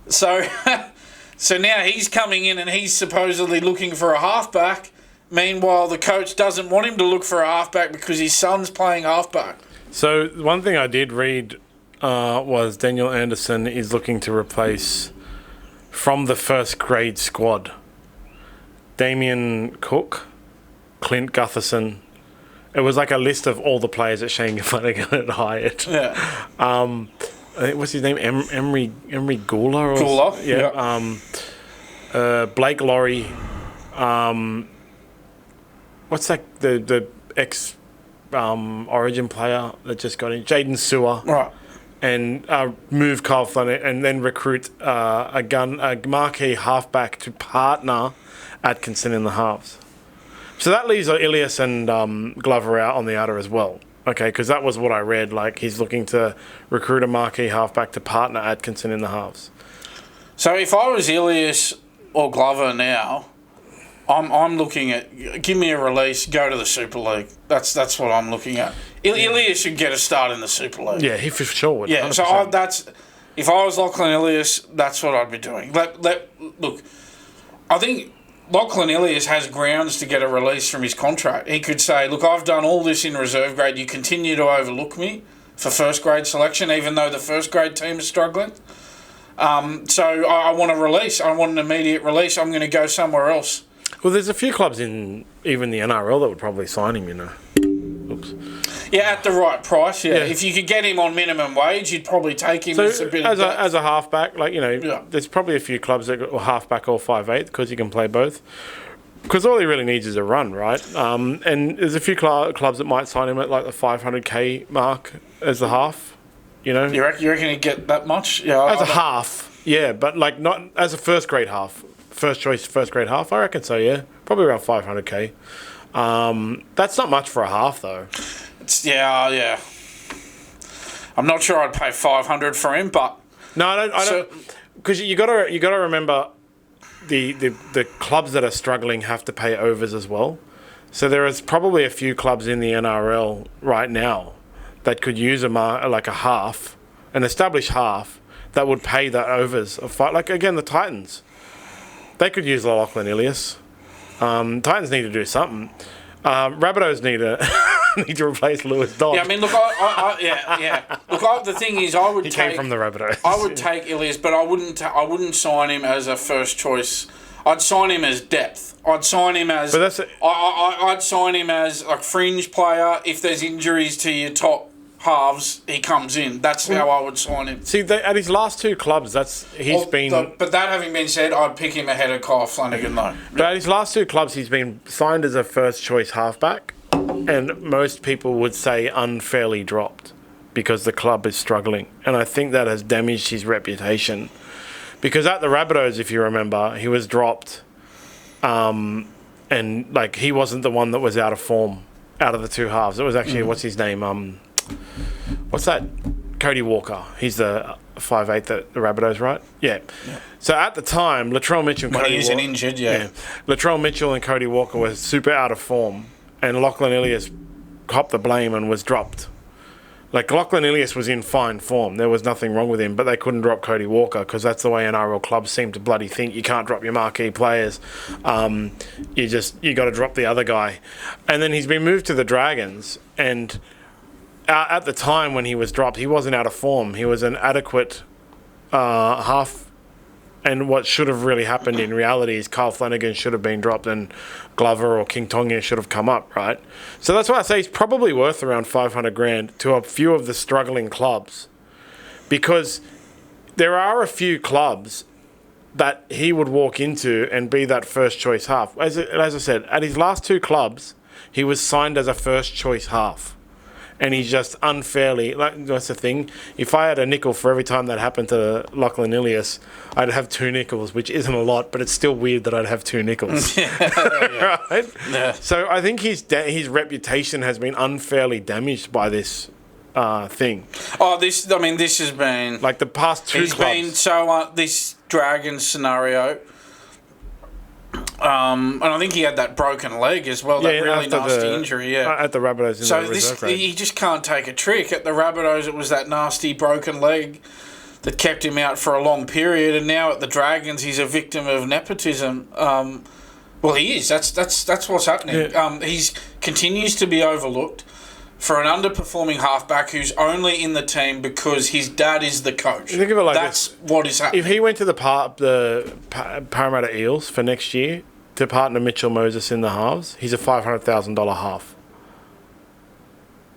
So now he's coming in and he's supposedly looking for a halfback. Meanwhile, the coach doesn't want him to look for a halfback because his son's playing halfback. So one thing I did read was Daniel Anderson is looking to replace from the first grade squad Damien Cook, Clint Gutherson. It was like a list of all the players that Shane Flanagan had hired. Yeah. What's his name? Emery Gula? Gula. Yeah. Blake Laurie, what's that? The ex Origin player that just got in, Jaden Sewer. Right. And move Kyle Flanagan and then recruit a marquee halfback to partner Atkinson in the halves. So that leaves Ilias and Glover out on the outer as well. Okay, because that was what I read. Like, he's looking to recruit a marquee halfback to partner Atkinson in the halves. So if I was Elias or Glover now, I'm looking at, give me a release, go to the Super League. That's what I'm looking at. Ilias should get a start in the Super League. Yeah, he for sure would. Yeah, 100%. So if I was Lachlan Ilias, that's what I'd be doing. Look, I think Lachlan Ilias has grounds to get a release from his contract. He could say, look, I've done all this in reserve grade. You continue to overlook me for first grade selection, even though the first grade team is struggling. So I want a release. I want an immediate release. I'm going to go somewhere else. Well, there's a few clubs in even the NRL that would probably sign him, you know. Oops. Yeah, at the right price, yeah. If you could get him on minimum wage, you'd probably take him. So as a halfback, like, you know, Yeah. there's probably a few clubs that go halfback or 5'8" because you can play both. Because all he really needs is a run, right? And there's a few clubs that might sign him at like the 500K mark as a half, you know. You reckon he'd get that much? Yeah. As a half, yeah, but like not as a first grade half. First choice, first grade half, I reckon so, yeah. Probably around 500K. That's not much for a half, though. Yeah. I'm not sure I'd pay 500 for him, but no, I don't. Because you got to remember the clubs that are struggling have to pay overs as well. So there is probably a few clubs in the NRL right now that could use like a half, an established half that would pay the overs of fight. Like again, the Titans. They could use Lachlan Ilias. Titans need to do something. Rabbitohs need to replace Lewis Dodd. Yeah, I mean, look, Look, the thing is, He came from the Rabbitohs. I would take Elias, but I wouldn't sign him as a first choice. I'd sign him as depth. I'd sign him as. I'd sign him as like fringe player. If there's injuries to your top halves, he comes in. That's how I would sign him. See, at his last two clubs, But that having been said, I'd pick him ahead of Kyle Flanagan, though. But at his last two clubs, he's been signed as a first choice halfback, and most people would say unfairly dropped because the club is struggling. And I think that has damaged his reputation. Because at the Rabbitohs, if you remember, he was dropped, and like he wasn't the one that was out of form out of the two halves. It was actually what's his name? What's that? Cody Walker. He's the 5'8" that the Rabbitohs, right? Yeah. So at the time, Latrell Mitchell and Cody Walker... injured, yeah. Latrell Mitchell and Cody Walker were super out of form, and Lachlan Ilias copped the blame and was dropped. Like, Lachlan Ilias was in fine form. There was nothing wrong with him, but they couldn't drop Cody Walker because that's the way NRL clubs seem to bloody think. You can't drop your marquee players. You got to drop the other guy. And then he's been moved to the Dragons, and at the time when he was dropped, he wasn't out of form. He was an adequate half. And what should have really happened in reality is Kyle Flanagan should have been dropped and Glover or King Tonga should have come up, right? So that's why I say he's probably worth around $500,000 to a few of the struggling clubs, because there are a few clubs that he would walk into and be that first choice half. As I said, at his last two clubs, he was signed as a first choice half. And he's just unfairly, like, that's the thing. If I had a nickel for every time that happened to Lachlan Ilias, I'd have two nickels, which isn't a lot, but it's still weird that I'd have two nickels. Right? Yeah. So I think his reputation has been unfairly damaged by this thing. Oh, this has been... Like the past two clubs. This Dragon scenario... and I think he had that broken leg as well, that really nasty injury, yeah. At the Rabbitohs. So he just can't take a trick. At the Rabbitohs, it was that nasty broken leg that kept him out for a long period, and now at the Dragons, he's a victim of nepotism. Well, he is. That's what's happening. Yeah. He continues to be overlooked for an underperforming halfback who's only in the team because his dad is the coach. Think of it like that's what is happening. If he went to the Parramatta Eels for next year to partner Mitchell Moses in the halves, he's a $500,000 half.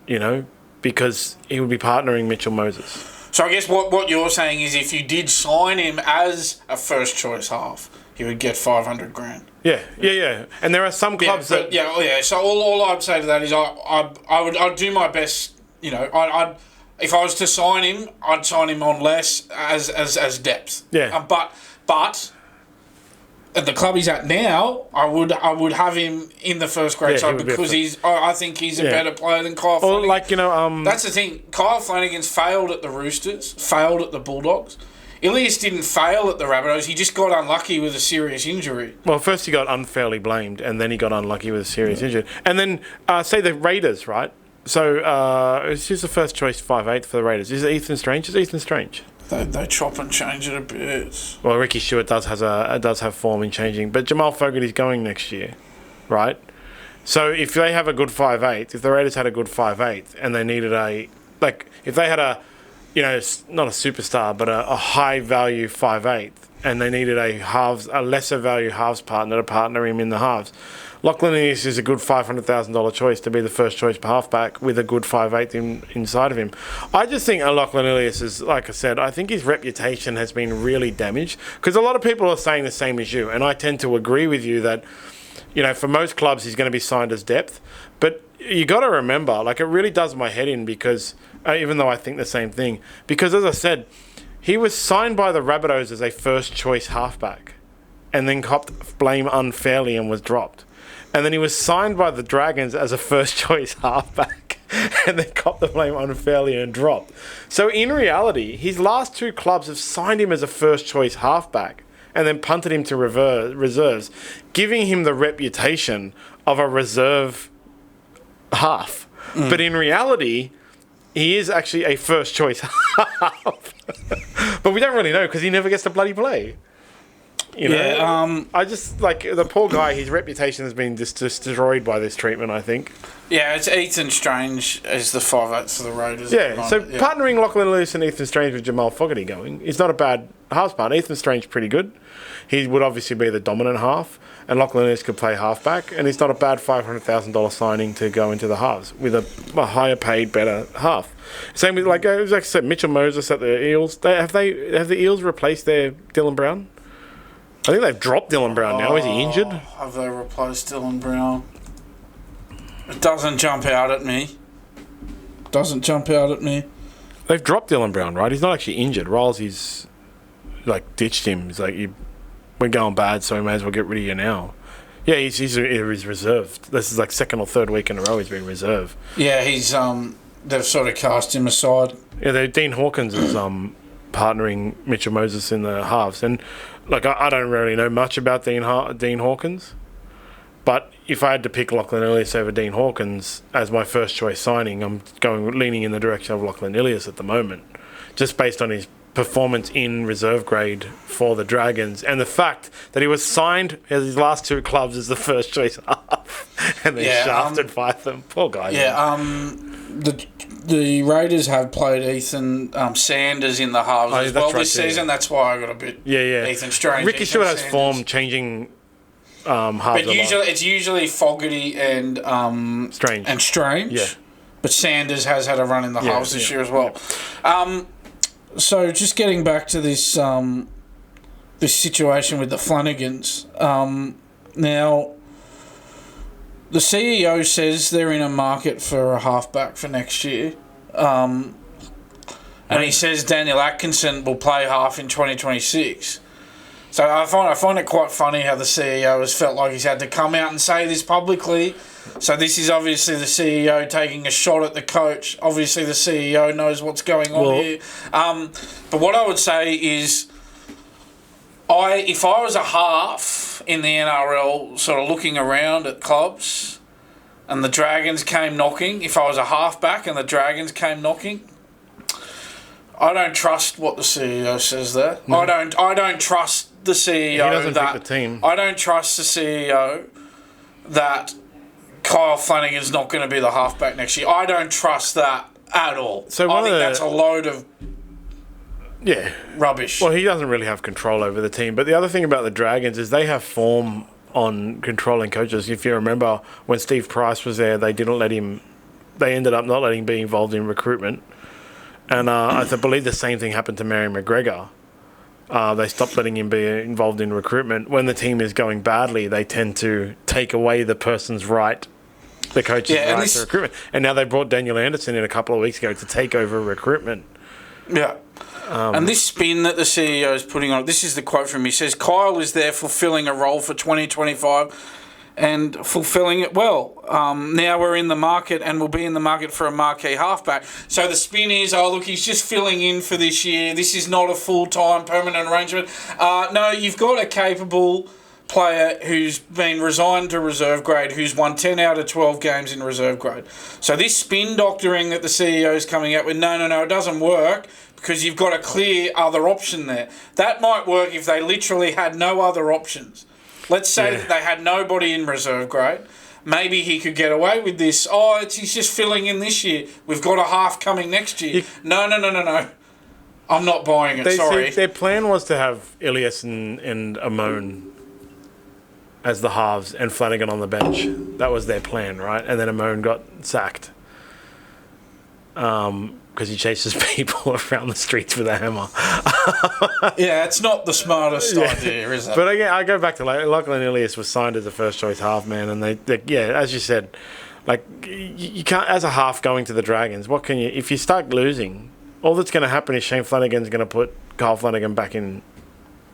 You know, because he would be partnering Mitchell Moses. So I guess what you're saying is if you did sign him as a first choice half, he would get $500,000. Yeah. And there are some clubs that... So all I'd say to that is I'd do my best, I'd if I was to sign him, I'd sign him on less as depth. Yeah. But at the club he's at now, I would have him in the first grade side because I think he's a better player than Kyle Flanagan. That's the thing. Kyle Flanagan's failed at the Roosters, failed at the Bulldogs. Ilias didn't fail at the Rabbitohs. He just got unlucky with a serious injury. Well, first he got unfairly blamed, and then he got unlucky with a serious injury. And then, say the Raiders, right? So, who's the first choice 5'8" for the Raiders? Is it Ethan Strange? Is Ethan Strange? They chop and change it a bit. Well, Ricky Stuart does have form in changing, but Jamal Fogarty's going next year, right? So if they have a good 5'8", if the Raiders had a good 5'8", and they needed if they had a, not a superstar, but a high value 5'8", and they needed a lesser value halves partner to partner him in the halves. Lachlan Ilias is a good $500,000 choice to be the first choice halfback with a good 5'8" inside of him. I just think Lachlan Ilias is, like I said, I think his reputation has been really damaged because a lot of people are saying the same as you, and I tend to agree with you that, for most clubs he's going to be signed as depth, but you got to remember, it really does my head in because, even though I think the same thing, because as I said, he was signed by the Rabbitohs as a first choice halfback and then copped blame unfairly and was dropped. And then he was signed by the Dragons as a first-choice halfback and then copped the blame unfairly and dropped. So in reality, his last two clubs have signed him as a first-choice halfback and then punted him to reserves, giving him the reputation of a reserve half. But in reality, he is actually a first-choice half. But we don't really know because he never gets to bloody play. I just, the poor guy, his reputation has been just destroyed by this treatment, I think. Yeah, it's Ethan Strange as the 5'8" for the Raiders. Partnering Lachlan Ilias and Ethan Strange with Jamal Fogarty going is not a bad halves partner. Ethan Strange pretty good. He would obviously be the dominant half, and Lachlan Ilias could play halfback, and it's not a bad $500,000 signing to go into the halves with a higher paid, better half. Same with, like I said, Mitchell Moses at the Eels. Have the Eels replaced their Dylan Brown? I think they've dropped Dylan Brown now. Is he injured? Have they replaced Dylan Brown? It doesn't jump out at me. They've dropped Dylan Brown, right? He's not actually injured. Riles, ditched him. He's we're going bad, so we may as well get rid of you now. Yeah, he's reserved. This is second or third week in a row he's been reserved. Yeah, he's they've sort of cast him aside. Yeah, Dean Hawkins is partnering Mitchell Moses in the halves, and I don't really know much about Dean Hawkins, but if I had to pick Lachlan Ilias over Dean Hawkins as my first choice signing, I'm leaning in the direction of Lachlan Ilias at the moment, just based on his performance in reserve grade for the Dragons and the fact that he was signed as his last two clubs as the first choice half and then shafted by them. Poor guy. Yeah, the Raiders have played Ethan Sanders in the halves this season. That's why I got a bit Ethan Strange. Ricky Stuart has form changing halves. But it's usually Fogarty and Strange. Yeah. But Sanders has had a run in the halves this year as well. Yeah. So just getting back to this this situation with the Flanagans. Now, the CEO says they're in a market for a halfback for next year. And he says Daniel Atkinson will play half in 2026. So I find it quite funny how the CEO has felt like he's had to come out and say this publicly. So this is obviously the CEO taking a shot at the coach. Obviously the CEO knows what's going on here. But what I would say is, if I was a half in the NRL sort of looking around at clubs and the Dragons came knocking, if I was a halfback and the Dragons came knocking, I don't trust what the CEO says there. No. I don't trust the CEO. He doesn't pick the team. I don't trust the CEO that Kyle Flanagan's not going to be the halfback next year. I don't trust that at all. So I think that's a load of rubbish. Well, he doesn't really have control over the team. But the other thing about the Dragons is they have form on controlling coaches. If you remember, when Steve Price was there, they ended up not letting him be involved in recruitment. And I believe the same thing happened to Mary McGregor. They stopped letting him be involved in recruitment. When the team is going badly, they tend to take away the person's right, the coach's right to recruitment. And now they brought Daniel Anderson in a couple of weeks ago to take over recruitment. Yeah. And this spin that the CEO is putting on, this is the quote from him. He says, Kyle is there fulfilling a role for 2025 and fulfilling it well. Now we're in the market and we'll be in the market for a marquee halfback. So the spin is, oh, look, he's just filling in for this year. This is not a full-time permanent arrangement. No, you've got a capable player who's been resigned to reserve grade, who's won 10 out of 12 games in reserve grade. So this spin doctoring that the CEO is coming out with, no, it doesn't work because you've got a clear other option there. That might work if they literally had no other options. Let's say that they had nobody in reserve grade. Maybe he could get away with this. Oh, he's just filling in this year. We've got a half coming next year. No. I'm not buying it, sorry. Their plan was to have Elias and Amon as the halves and Flanagan on the bench. That was their plan, right? And then Amon got sacked because he chases people around the streets with a hammer. Yeah, it's not the smartest idea, is it? But again, I go back to Lachlan Ilias was signed as a first choice half man, and they as you said, like you can't as a half going to the Dragons. What can you if you start losing? All that's going to happen is Shane Flanagan's going to put Kyle Flanagan back in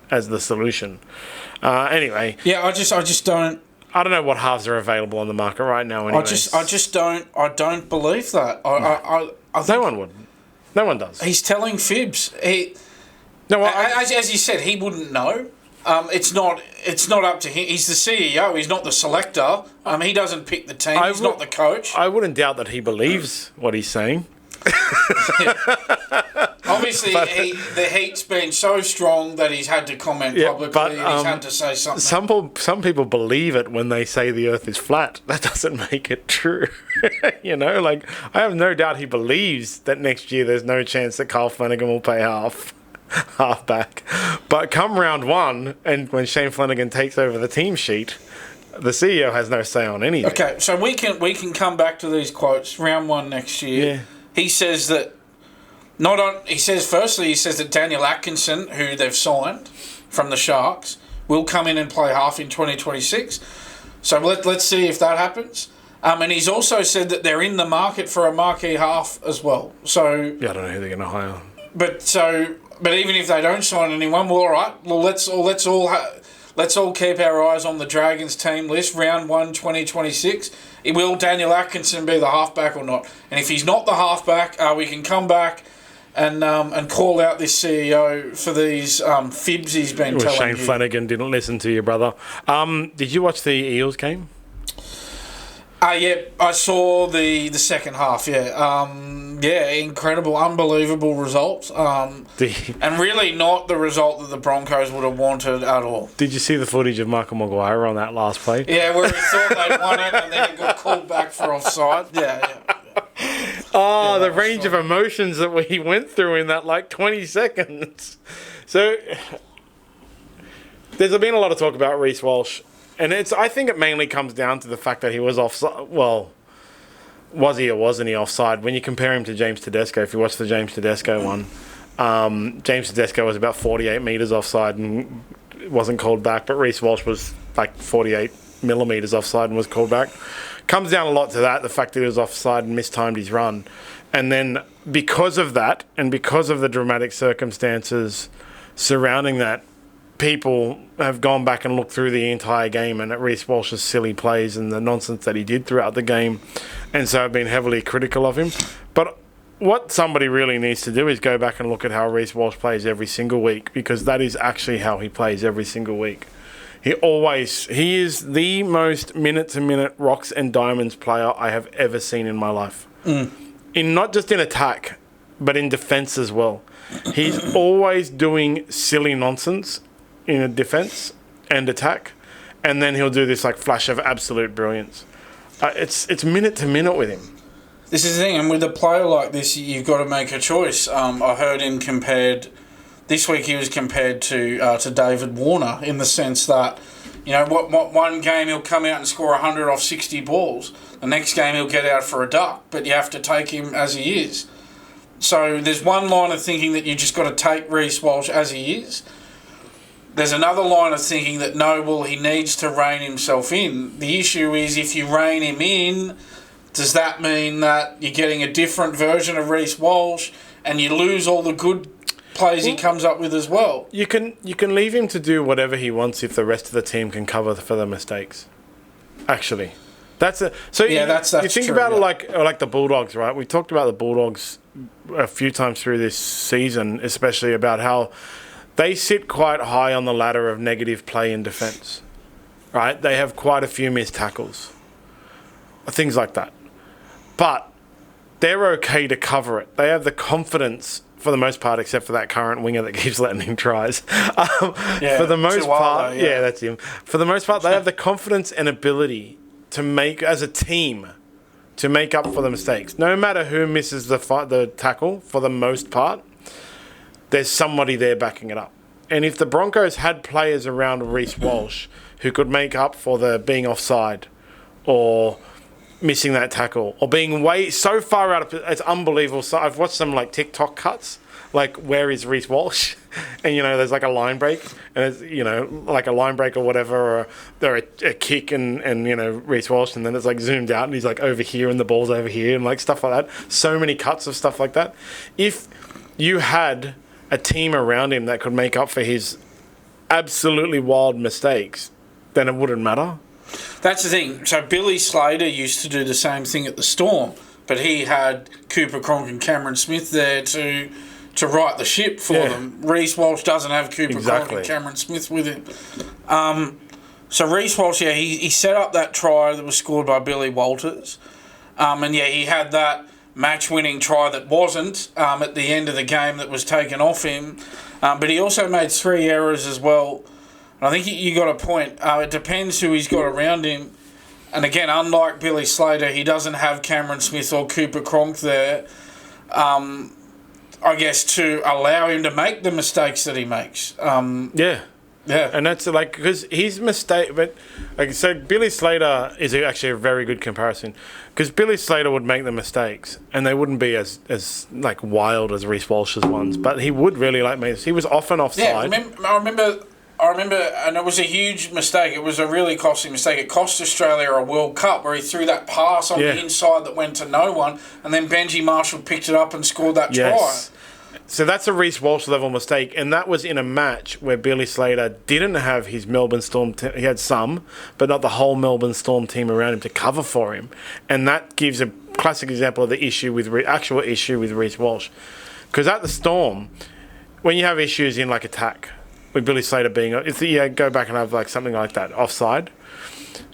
as the solution. Anyway, yeah, I just don't. I don't know what halves are available on the market right now. Anyways. I just don't. I don't believe that. I think no one would. No one does. He's telling fibs. As you said, he wouldn't know. It's not up to him. He's the CEO. He's not the selector. He doesn't pick the team. He's not the coach. I wouldn't doubt that he believes what he's saying. Obviously, the heat's been so strong that he's had to comment publicly and he's had to say something. Some people believe it when they say the earth is flat. That doesn't make it true. I have no doubt he believes that next year there's no chance that Kyle Flanagan will pay half back. But come round one, and when Shane Flanagan takes over the team sheet, the CEO has no say on anything. Okay, so we can come back to these quotes. Round one next year. Yeah. He says that he says that Daniel Atkinson, who they've signed from the Sharks, will come in and play half in 2026. So let's see if that happens. And he's also said that they're in the market for a marquee half as well. So yeah, I don't know who they're going to hire. But even if they don't sign anyone, well, all right. Well, let's all keep our eyes on the Dragons team list. Round 1, 2026. Will Daniel Atkinson be the halfback or not? And if he's not the halfback, we can come back and call out this CEO for these fibs he's been telling Shane you. Flanagan didn't listen to you, brother. Did you watch the Eels game? Yeah, I saw the second half, incredible, unbelievable result. And really not the result that the Broncos would have wanted at all. Did you see the footage of Michael Maguire on that last play? Yeah, where he thought they'd won it and then it got called back for offside. Yeah. The range of emotions that we went through in that 20 seconds. So there's been a lot of talk about Reece Walsh. And I think it mainly comes down to the fact that he was offside. Well, was he or wasn't he offside? When you compare him to James Tedesco, if you watch the James Tedesco one, James Tedesco was about 48 metres offside and wasn't called back, but Reece Walsh was 48 millimetres offside and was called back. Comes down a lot to that, the fact that he was offside and mistimed his run. And then because of that, and because of the dramatic circumstances surrounding that, people have gone back and looked through the entire game and at Reece Walsh's silly plays and the nonsense that he did throughout the game, and so I've been heavily critical of him. But what somebody really needs to do is go back and look at how Reece Walsh plays every single week, because that is actually how he plays every single week. He is the most minute-to-minute rocks and diamonds player I have ever seen in my life. In not just in attack, but in defence as well. He's always doing silly nonsense in a defence and attack, and then he'll do this flash of absolute brilliance. It's minute to minute with him. This is the thing, and with a player like this, you've got to make a choice. I heard him compared this week. He was compared to David Warner in the sense that one game he'll come out and score 100 off 60 balls. The next game he'll get out for a duck, but you have to take him as he is. So there's one line of thinking that you just got to take Reece Walsh as he is. there's another line of thinking that no, well, he needs to rein himself in. The issue is if you rein him in, does that mean that you're getting a different version of Reece Walsh and you lose all the good plays he comes up with as well? You can leave him to do whatever he wants if the rest of the team can cover for the mistakes. Actually, that's you think true, about it like the Bulldogs, right? We talked about the Bulldogs a few times through this season, especially about how they sit quite high on the ladder of negative play in defence, right? They have quite a few missed tackles, things like that. But they're okay to cover it. They have the confidence, for the most part, except for that current winger that keeps letting him tries. For the most part, that's him. For the most part, they have the confidence and ability to make, as a team, to make up for the mistakes. No matter who misses the tackle, for the most part, there's somebody there backing it up. And if the Broncos had players around Reece Walsh who could make up for the being offside or missing that tackle or being way so far out of it's unbelievable. So I've watched some like TikTok cuts, like where is Reece Walsh? And there's like a line break and it's like a line break or whatever, or a kick and Reece Walsh, and then it's like zoomed out and he's like over here and the ball's over here and like stuff like that. So many cuts of stuff like that. If you had a team around him that could make up for his absolutely wild mistakes, then it wouldn't matter. That's the thing. So Billy Slater used to do the same thing at the Storm, but he had Cooper Cronk and Cameron Smith there to right the ship for them. Reece Walsh doesn't have Cooper Cronk and Cameron Smith with him. So Reece Walsh, he set up that try that was scored by Billy Walters. And he had that match-winning try that wasn't at the end of the game that was taken off him. But he also made 3 errors as well. And I think you got a point. It depends who he's got around him. And again, unlike Billy Slater, he doesn't have Cameron Smith or Cooper Cronk there, I guess, to allow him to make the mistakes that he makes. Yeah, and that's like because his mistake. But like so, Billy Slater is actually a very good comparison because Billy Slater would make the mistakes and they wouldn't be as like wild as Reece Walsh's ones, but he would really like make. He was often offside. Yeah, I remember, and it was a huge mistake. It was a really costly mistake. It cost Australia a World Cup where he threw that pass on the inside that went to no one, and then Benji Marshall picked it up and scored that try. So that's a Reece Walsh level mistake, and that was in a match where Billy Slater didn't have his Melbourne Storm he had some, but not the whole Melbourne Storm team around him to cover for him. And that gives a classic example of the actual issue with Reece Walsh. Because at the Storm, when you have issues in like attack, with Billy Slater being, go back and have like something like that, offside,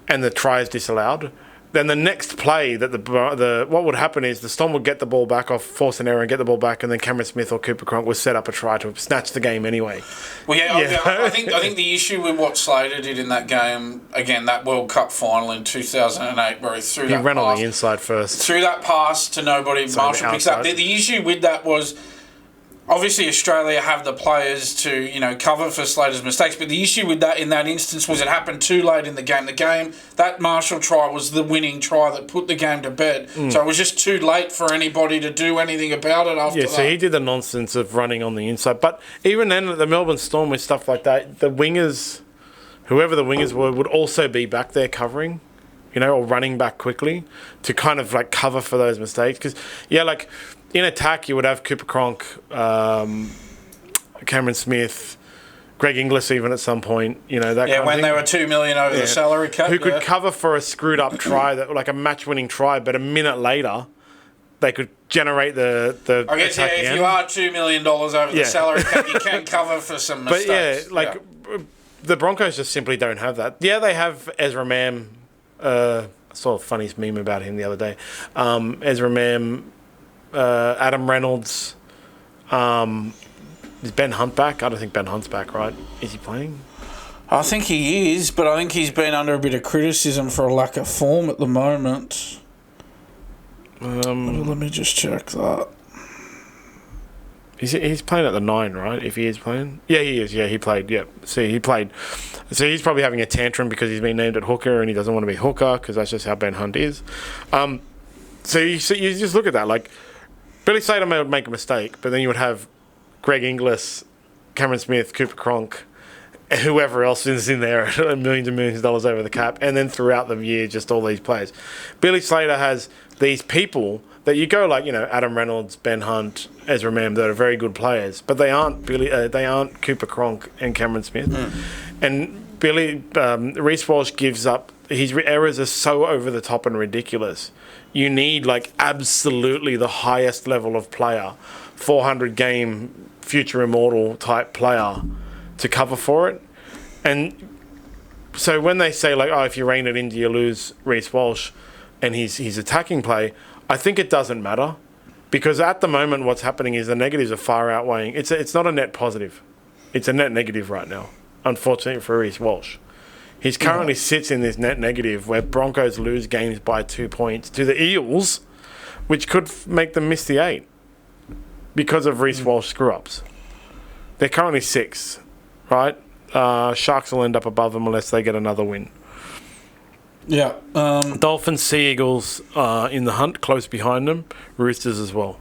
and the try is disallowed, then the next play that what would happen is the Storm would get the ball back off, force an error and get the ball back, and then Cameron Smith or Cooper Cronk would set up a try to snatch the game anyway. Well, I think the issue with what Slater did in that game, again, that World Cup final in 2008, where he ran on the inside first. Threw that pass to nobody, Marshall picks up. The issue with that was, obviously, Australia have the players to, cover for Slater's mistakes, but the issue with that in that instance was it happened too late in the game. That Marshall try was the winning try that put the game to bed. So it was just too late for anybody to do anything about it after that. Yeah, so he did the nonsense of running on the inside. But even then, the Melbourne Storm with stuff like that, the wingers, whoever the wingers were, would also be back there covering, or running back quickly to kind of like cover for those mistakes. Because, in attack, you would have Cooper Cronk, Cameron Smith, Greg Inglis even at some point, that kind of thing. When they were $2 million over the salary cap. Who could cover for a screwed up try, like a match-winning try, but a minute later, they could generate the I guess, if you are $2 million over the salary cap, you can cover for some mistakes. But the Broncos just simply don't have that. Yeah, they have Ezra Mam. I saw a funny meme about him the other day. Ezra Mam, Adam Reynolds. Is Ben Hunt back? I don't think Ben Hunt's back, right? Is he playing? I think he is, but I think he's been under a bit of criticism for a lack of form at the moment. Let me just check that. He's playing at the 9, right? If he is playing? Yeah, he is. Yeah, he played. Yeah. See, he played. So he's probably having a tantrum because he's been named at hooker and he doesn't want to be hooker because that's just how Ben Hunt is. So you just look at that. Like, Billy Slater would make a mistake, but then you would have Greg Inglis, Cameron Smith, Cooper Cronk, whoever else is in there, millions and millions of dollars over the cap, and then throughout the year, just all these players. Billy Slater has these people that you go like, Adam Reynolds, Ben Hunt, Ezra Mam, that are very good players, but they aren't Cooper Cronk and Cameron Smith. And Reece Walsh gives up. His errors are so over the top and ridiculous. You need like absolutely the highest level of player, 400 game future immortal type player to cover for it. And so when they say like, if you rein it in, do you lose Reece Walsh and his attacking play? I think it doesn't matter, because at the moment what's happening is the negatives are far outweighing. It's not a net positive. It's a net negative right now, unfortunately for Reece Walsh. He's currently sits in this net negative where Broncos lose games by 2 points to the Eels, which could make them miss the 8 because of Reece Walsh screw-ups. They're currently 6, right? Sharks will end up above them unless they get another win. Yeah. Dolphins, Sea Eagles in the hunt, close behind them. Roosters as well.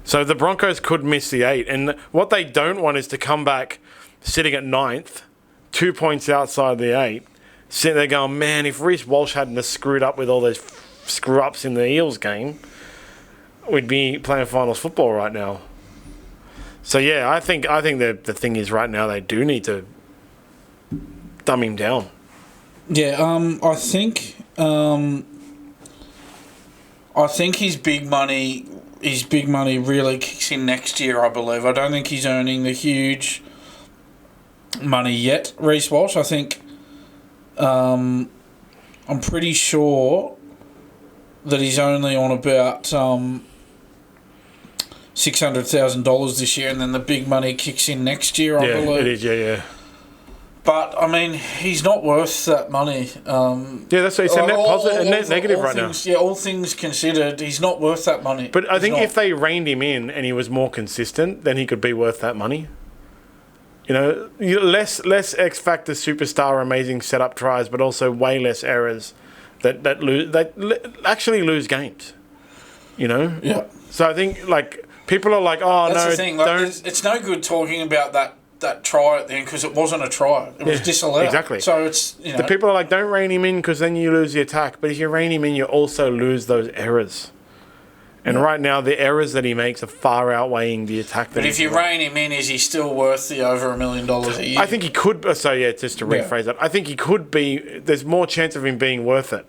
So the Broncos could miss the 8. And what they don't want is to come back sitting at 9th, 2 points outside the 8, sitting there going, man, if Reece Walsh hadn't have screwed up with all those screw-ups in the Eels game, we'd be playing finals football right now. So, yeah, I think the thing is right now they do need to dumb him down. Yeah, I think his big money really kicks in next year, I believe. I don't think he's earning the huge money yet, Reece Walsh. I think I'm pretty sure that he's only on about $600,000 this year, and then the big money kicks in next year, I believe. It is, yeah. But, I mean, he's not worth that money. It's a net positive, a net negative right now. Yeah, all things considered, he's not worth that money. But I think if they reined him in and he was more consistent, then he could be worth that money. Less X Factor superstar amazing setup tries, but also way less errors that actually lose games. Yeah. So I think like people are like, That's the thing. It's no good talking about that try at the end because it wasn't a try. It was disallowed. Exactly. So it's the people are like, don't rein him in because then you lose the attack. But if you rein him in, you also lose those errors. And right now, the errors that he makes are far outweighing the attack. But if you rein him in, is he still worth the over $1 million a year? I think he could. So yeah, just to rephrase that, I think he could be. There's more chance of him being worth it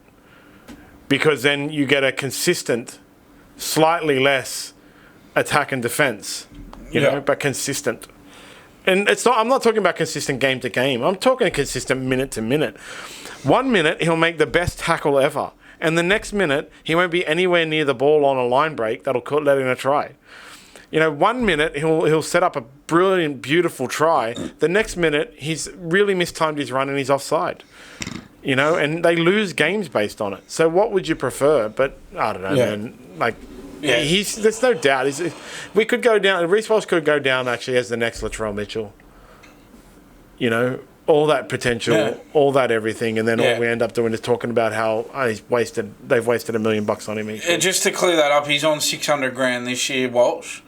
because then you get a consistent, slightly less attack and defense, but consistent. And it's not. I'm not talking about consistent game to game. I'm talking consistent minute to minute. 1 minute he'll make the best tackle ever. And the next minute, he won't be anywhere near the ball on a line break that'll let in a try. 1 minute, he'll set up a brilliant, beautiful try. The next minute, he's really mistimed his run and he's offside. And they lose games based on it. So what would you prefer? But I don't know, man. Like, there's no doubt. We could go down. Reece Walsh could go down actually as the next Latrell Mitchell. All that potential, all that everything, and then all we end up doing is talking about how they've wasted $1 million on him. Just to clear that up, he's on $600,000 this year, Walsh,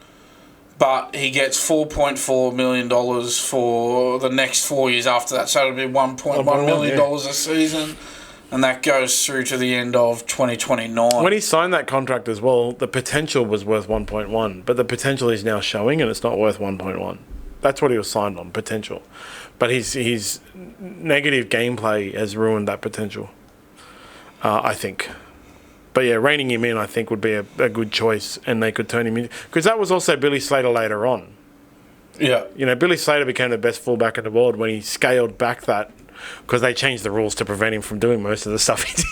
but he gets $4.4 million for the next 4 years after that, so it'll be $1.1 million a season, and that goes through to the end of 2029. When he signed that contract as well, the potential was worth 1.1, but the potential is now showing, and it's not worth 1.1. That's what he was signed on, potential. But his negative gameplay has ruined that potential, I think. But yeah, reining him in, I think, would be a good choice, and they could turn him in. Because that was also Billy Slater later on. Yeah. Billy Slater became the best fullback in the world when he scaled back that, because they changed the rules to prevent him from doing most of the stuff he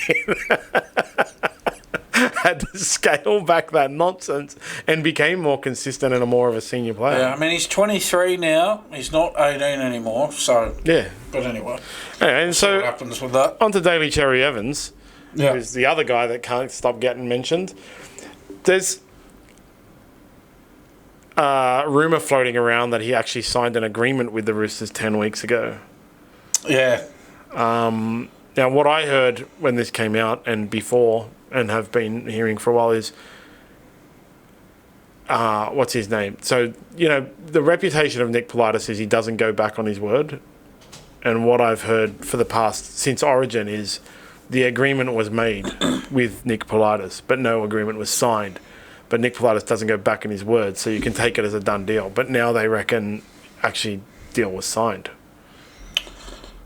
did. Had to scale back that nonsense and became more consistent and more of a senior player. Yeah, I mean, he's 23 now. He's not 18 anymore, so... Yeah. But anyway. And so... what happens with that. On to Daly Cherry-Evans, who's the other guy that can't stop getting mentioned. There's rumour floating around that he actually signed an agreement with the Roosters 10 weeks ago. Yeah. Now, what I heard when this came out and before... and have been hearing for a while is, what's his name? So, the reputation of Nick Politis is he doesn't go back on his word. and what I've heard for the past since Origin is the agreement was made with Nick Politis, but no agreement was signed. But Nick Politis doesn't go back in his word, so you can take it as a done deal. But now they reckon actually deal was signed.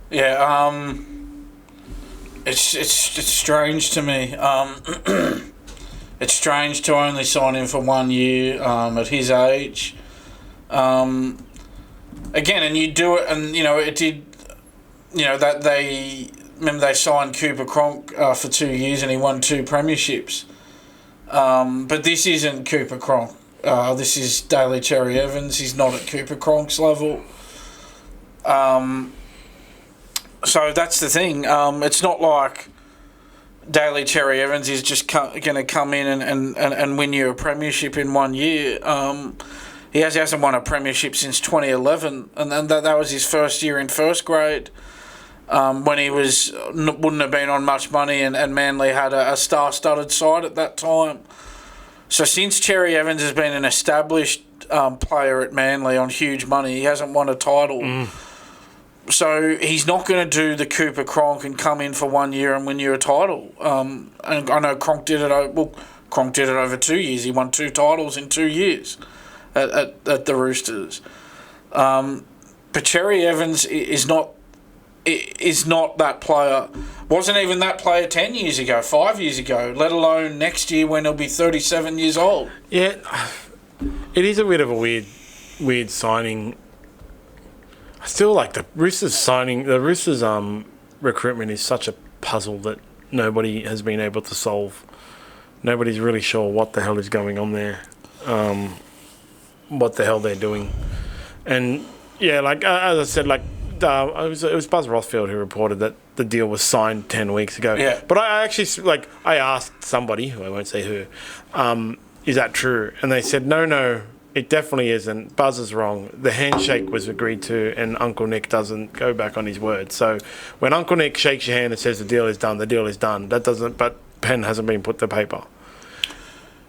Yeah, it's strange to me. It's strange to only sign him for 1 year at his age. Again, and you do it, and it did. That they remember they signed Cooper Cronk for 2 years, and he won 2 premierships. But this isn't Cooper Cronk. This is Daly Cherry-Evans. He's not at Cooper Cronk's level. So that's the thing. It's not like Daly Cherry-Evans is just going to come in and win you a premiership in 1 year. He hasn't won a premiership since 2011, and that was his first year in first grade. When he wouldn't have been on much money, and Manly had a star-studded side at that time. So since Cherry-Evans has been an established player at Manly on huge money, he hasn't won a title. So he's not going to do the Cooper Cronk and come in for 1 year and win you a title. And I know Cronk did it. Cronk did it over 2 years. He won 2 titles in 2 years at the Roosters. But Cherry-Evans is not that player. Wasn't even that player 10 years ago, 5 years ago, let alone next year when he'll be 37 years old. Yeah, it is a bit of a weird signing. I still like the Roosters signing. The Roosters recruitment is such a puzzle that nobody has been able to solve. Nobody's really sure what the hell is going on there, what the hell they're doing. And yeah, like as I said, like it was Buzz Rothfield who reported that the deal was signed 10 weeks ago. Yeah. But I actually I asked somebody, who I won't say who, is that true? And they said no. It definitely isn't. Buzz is wrong. The handshake was agreed to, and Uncle Nick doesn't go back on his word. So when Uncle Nick shakes your hand and says the deal is done, the deal is done. That doesn't. But pen hasn't been put to paper.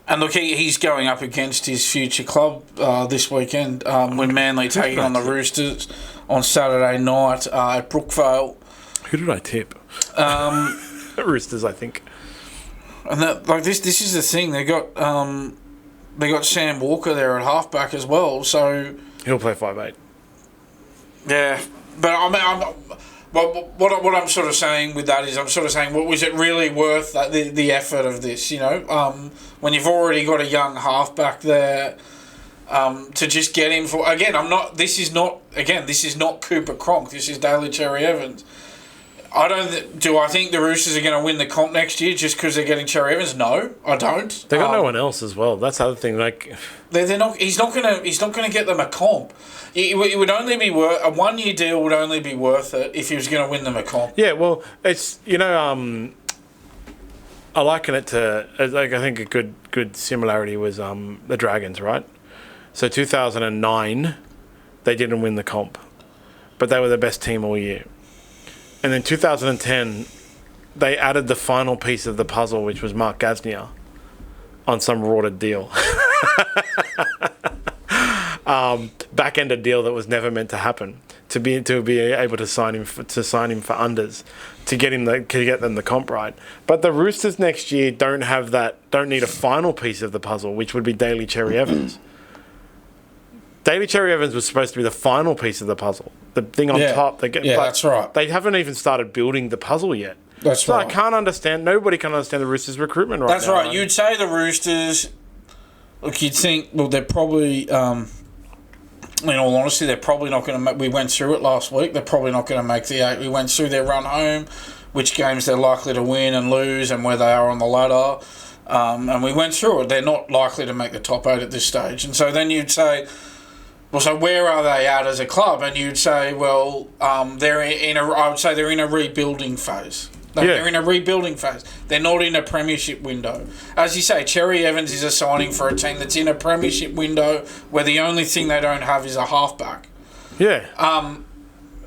And look, he's going up against his future club this weekend when Manly taking on the Roosters on Saturday night at Brookvale. Who did I tip? Roosters, I think. And this is the thing. They got Sam Walker there at halfback as well, so he'll play 5'8". Yeah, but what I'm sort of saying with that is I'm sort of saying, well, was it really worth the effort of this? When you've already got a young halfback there, to just get him for again. This is not Cooper Cronk. This is Daly Cherry-Evans. Do I think the Roosters are going to win the comp next year just because they're getting Cherry-Evans? No, I don't. They got no one else as well. That's the other thing. Like, they're not. He's not going to get them a comp. It would only be worth a 1 year deal. Would only be worth it if he was going to win them a comp. Yeah, well, it's I liken it to I think a good similarity was the Dragons, right? So 2009, they didn't win the comp, but they were the best team all year. And then 2010, they added the final piece of the puzzle, which was Mark Gasnier, on some rorted deal. Back-ended deal that was never meant to happen. To be able to sign him for unders, to get them the comp right. But the Roosters next year don't need a final piece of the puzzle, which would be Daly Cherry-Evans. Daly Cherry-Evans was supposed to be the final piece of the puzzle. The thing on top. That's right. They haven't even started building the puzzle yet. That's right. I can't understand. Nobody can understand the Roosters' recruitment right now. That's right. You'd say the Roosters. Look, you'd think. Well, they're probably. In all honesty, they're probably not going to. We went through it last week. They're probably not going to make the 8. We went through their run home, which games they're likely to win and lose, and where they are on the ladder. And we went through it. They're not likely to make the top 8 at this stage. And so then you'd say. Well, so where are they at as a club? And you'd say, well, I would say they're in a rebuilding phase. They're in a rebuilding phase. They're not in a premiership window. As you say, Cherry-Evans is a signing for a team that's in a premiership window where the only thing they don't have is a halfback. Yeah.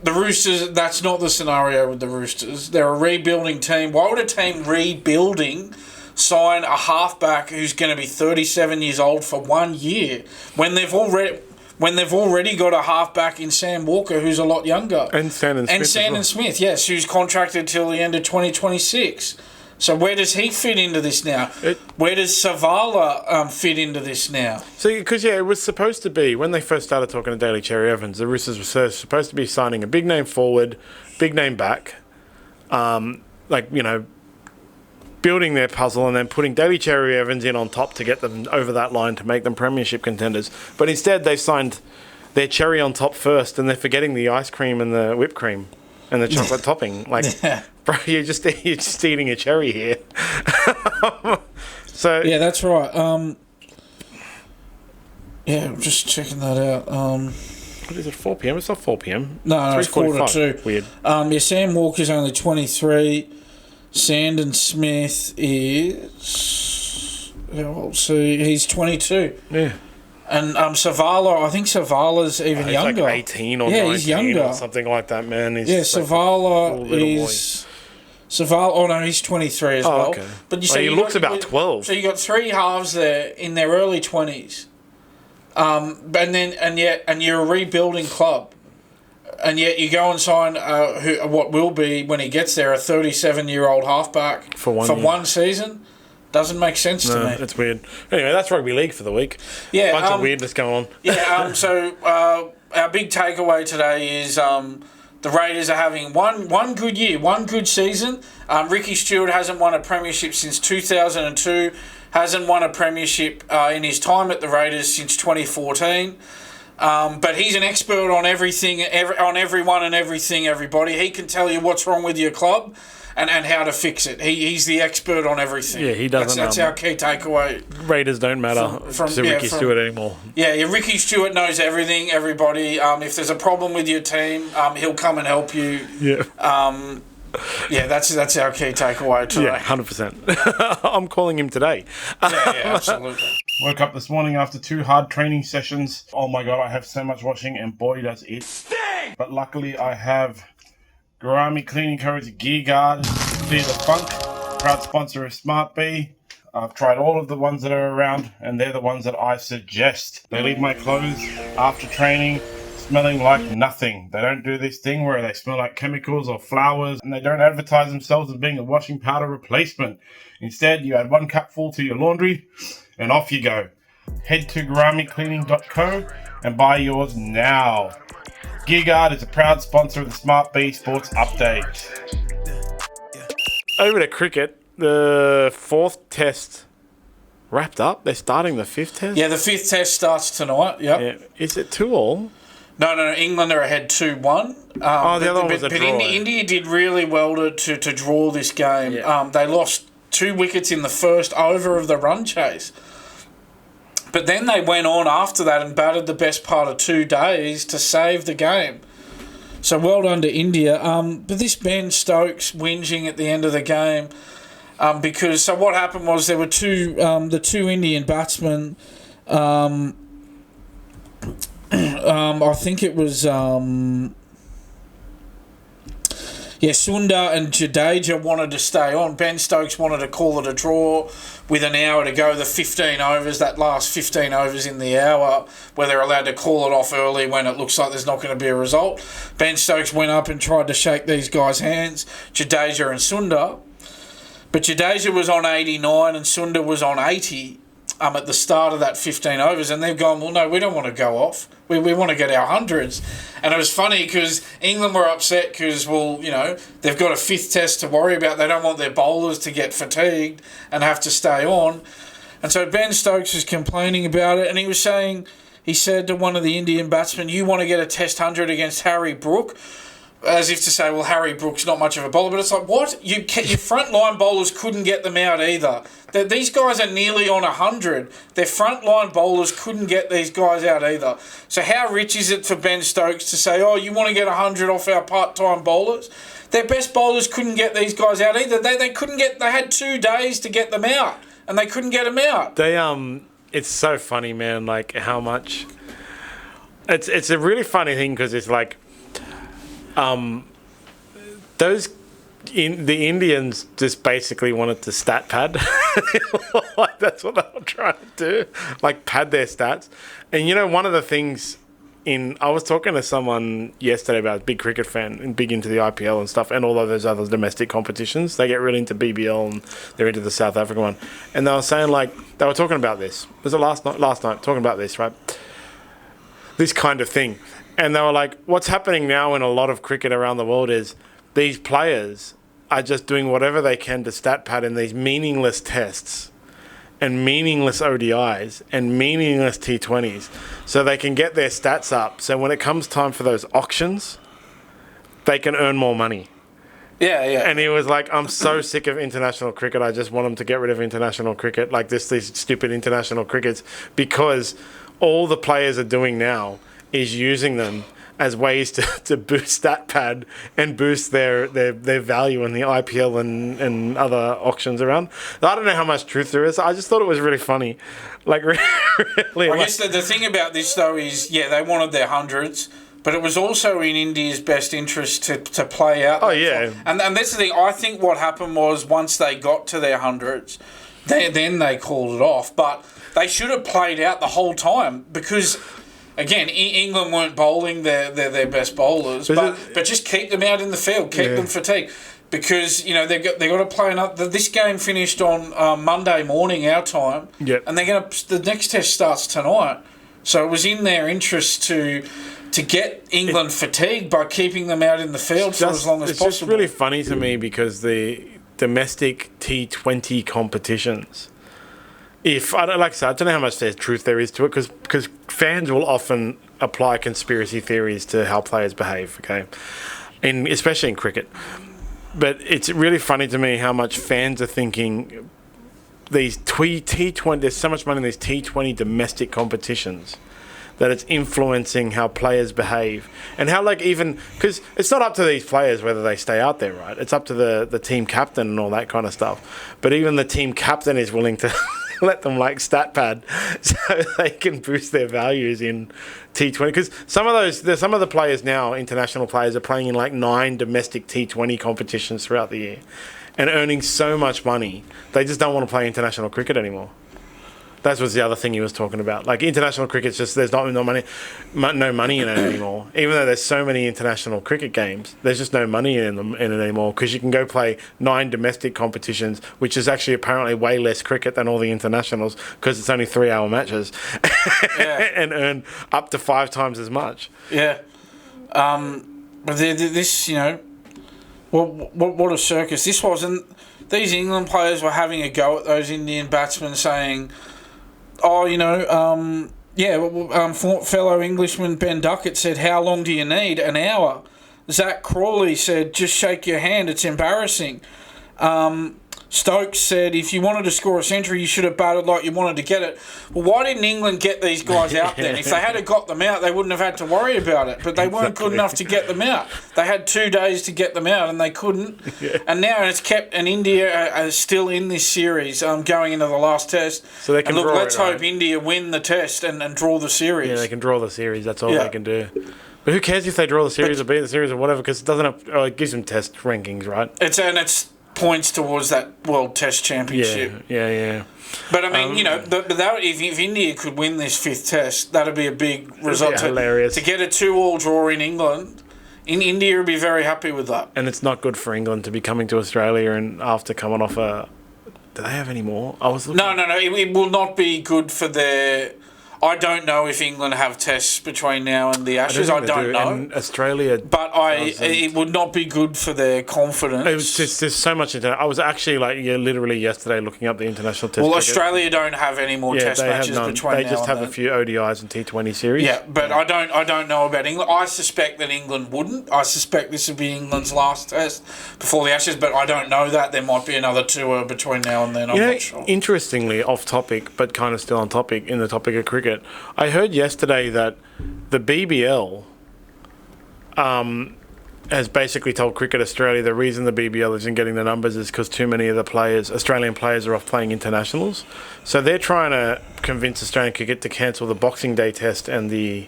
The Roosters, that's not the scenario with the Roosters. They're a rebuilding team. Why would a team rebuilding sign a halfback who's going to be 37 years old for 1 year when they've already... when they've already got a halfback in Sam Walker who's a lot younger. And Sandon Smith. And Sandon Smith, yes, who's contracted till the end of 2026. So where does he fit into this now? Where does Savala fit into this now? So, because, it was supposed to be, when they first started talking to Daly Cherry-Evans, the Roosters were supposed to be signing a big name forward, big name back, building their puzzle and then putting Daly Cherry-Evans in on top to get them over that line to make them premiership contenders. But instead, they've signed their cherry on top first, and they're forgetting the ice cream and the whipped cream and the chocolate topping. Bro, you're just eating a cherry here. So yeah, that's right. I'm just checking that out. What is it, 4 p.m? It's not 4 p.m. No, it's 1:45. Weird. Sam Walker's only 23. Sandon Smith is... he's 22. Yeah. And Savala, I think Savala's even younger. Like 18 or 19 he's younger. Or something like that, man. Savala is... Savala, he's 23 as well. Okay. But he looks about 12. So you got three halves there in their early 20s. And you're a rebuilding club. And yet you go and sign what will be, when he gets there, a 37-year-old halfback for one season. Doesn't make sense to me. It's weird. Anyway, that's rugby league for the week. Yeah, bunch of weirdness going on. Yeah. So our big takeaway today is the Raiders are having one good year, one good season. Ricky Stuart hasn't won a premiership since 2002. Hasn't won a premiership in his time at the Raiders since 2014. But he's an expert on everything, on everyone and everything, everybody. He can tell you what's wrong with your club and how to fix it. He's the expert on everything. Yeah, he doesn't. That's our key takeaway. Raiders don't matter to Ricky Stuart anymore. Yeah, Ricky Stuart knows everything, everybody. If there's a problem with your team, he'll come and help you. Yeah. That's our key takeaway today. Yeah, 100%. I'm calling him today. Yeah, absolutely. Woke up this morning after 2 hard training sessions. Oh my God, I have so much washing, and boy, does it sting! But luckily, I have Garami Cleaning Codes Gear Guard, Clear the Funk, proud sponsor of SmartB. I've tried all of the ones that are around, and they're the ones that I suggest. They leave my clothes after training smelling like nothing. They don't do this thing where they smell like chemicals or flowers, and they don't advertise themselves as being a washing powder replacement. Instead, you add 1 cupful to your laundry, and off you go. Head to GaramiCleaning.co and buy yours now. GearGuard is a proud sponsor of the SmartB Sports Update. Over to cricket, the 4th test wrapped up. They're starting the 5th test? Yeah, the 5th test starts tonight. Yep. Yeah. Is it 2-2? No. England are ahead 2-1. The other one was a draw. But India did really well to draw this game. Yeah. They lost 2 wickets in the first over of the run chase. But then they went on after that and batted the best part of 2 days to save the game. So well done to India. But this Ben Stokes whinging at the end of the game, because what happened was there were the two Indian batsmen. I think it was Sundar and Jadeja wanted to stay on. Ben Stokes wanted to call it a draw with an hour to go, the 15 overs, that last 15 overs in the hour, where they're allowed to call it off early when it looks like there's not going to be a result. Ben Stokes went up and tried to shake these guys' hands, Jadeja and Sundar. But Jadeja was on 89 and Sundar was on 80 at the start of that 15 overs, and they've gone, well, no, we don't want to go off. We want to get our hundreds. And it was funny because England were upset because, they've got a 5th test to worry about. They don't want their bowlers to get fatigued and have to stay on. And so Ben Stokes was complaining about it, and he said to one of the Indian batsmen, you want to get a test 100 against Harry Brook? As if to say, well, Harry Brook's not much of a bowler. But it's like, what? Your front-line bowlers couldn't get them out either. These guys are nearly on 100. Their front-line bowlers couldn't get these guys out either. So how rich is it for Ben Stokes to say, you want to get 100 off our part-time bowlers? Their best bowlers couldn't get these guys out either. They couldn't get... They had 2 days to get them out, and they couldn't get them out. It's so funny, man, like how much... It's a really funny thing because it's like... the Indians just basically wanted to stat pad. Like that's what they were trying to do, like pad their stats. And one of the things I was talking to someone yesterday about a big cricket fan and big into the IPL and stuff and all of those other domestic competitions. They get really into BBL and they're into the South African one. And they were saying, like, they were talking about this. Was it last night, talking about this, right? This kind of thing. And they were like, what's happening now in a lot of cricket around the world is these players are just doing whatever they can to stat pad in these meaningless tests and meaningless ODIs and meaningless T20s so they can get their stats up. So when it comes time for those auctions, they can earn more money. Yeah. And he was like, I'm so sick of international cricket. I just want them to get rid of international cricket, like these stupid international crickets, because all the players are doing now is using them as ways to boost stat pad and boost their value in the IPL and other auctions around. I don't know how much truth there is. I just thought it was really funny. Like, really. I guess the thing about this, though, is, they wanted their hundreds, but it was also in India's best interest to play out. Oh, yeah. And that's the thing. I think what happened was once they got to their hundreds, then they called it off. But they should have played out the whole time because... Again, England weren't bowling their best bowlers, but just keep them out in the field, keep them fatigued, because they got to play another. This game finished on Monday morning our time, and the next test starts tonight. So it was in their interest to get England fatigued by keeping them out in the field for as long as possible. It's just really funny to me because the domestic T20 competitions. I don't know how much truth there is to it, because fans will often apply conspiracy theories to how players behave, okay, especially in cricket. But it's really funny to me how much fans are thinking these T20. There's so much money in these T20 domestic competitions that it's influencing how players behave and how, even because it's not up to these players whether they stay out there, right? It's up to the team captain and all that kind of stuff. But even the team captain is willing to let them stat pad so they can boost their values in T20. Because some of the players now, international players, are playing in 9 domestic T20 competitions throughout the year and earning so much money. They just don't want to play international cricket anymore. That was the other thing he was talking about. International cricket's just, there's no money in it anymore. Even though there's so many international cricket games, there's just no money in it anymore, because you can go play 9 domestic competitions, which is actually apparently way less cricket than all the internationals, because it's only 3-hour matches, and earn up to 5 times as much. Yeah. But this, what a circus this was. And these England players were having a go at those Indian batsmen, saying... fellow Englishman Ben Duckett said, "How long do you need? An hour." Zach Crawley said, "Just shake your hand, it's embarrassing." Stokes said, "If you wanted to score a century, you should have batted like you wanted to get it." Well, why didn't England get these guys out then? If they had got them out, they wouldn't have had to worry about it. But they weren't good enough to get them out. They had 2 days to get them out, and they couldn't. Yeah. And now it's kept, and India are still in this series going into the last test. So they can let's hope India win the test and draw the series. Yeah, they can draw the series. That's all they can do. But who cares if they draw the series or beat the series or whatever, because it gives them test rankings, right? It's points towards that World Test Championship. Yeah. But I mean, if India could win this 5th Test, that'd be a big result. Hilarious. To get a 2-2 draw in England, India would be very happy with that. And it's not good for England to be coming to Australia and after coming off a. Do they have any more? No. It will not be good for their. I don't know if England have tests between now and the Ashes. I don't know. And Australia, but it would not be good for their confidence. It was just there's so much. I was actually literally yesterday looking up the international test. Well, Australia don't have any more test matches between now and then. They just have a few ODIs and T20 series. Yeah, but I don't know about England. I suspect that England wouldn't. I suspect this would be England's last test before the Ashes, but I don't know that. There might be another tour between now and then. I'm not sure. Interestingly, off topic, but kind of still on topic, in the topic of cricket, I heard yesterday that the BBL has basically told Cricket Australia the reason the BBL isn't getting the numbers is because too many of the Australian players, are off playing internationals. So they're trying to convince Australian cricket to cancel the Boxing Day test and the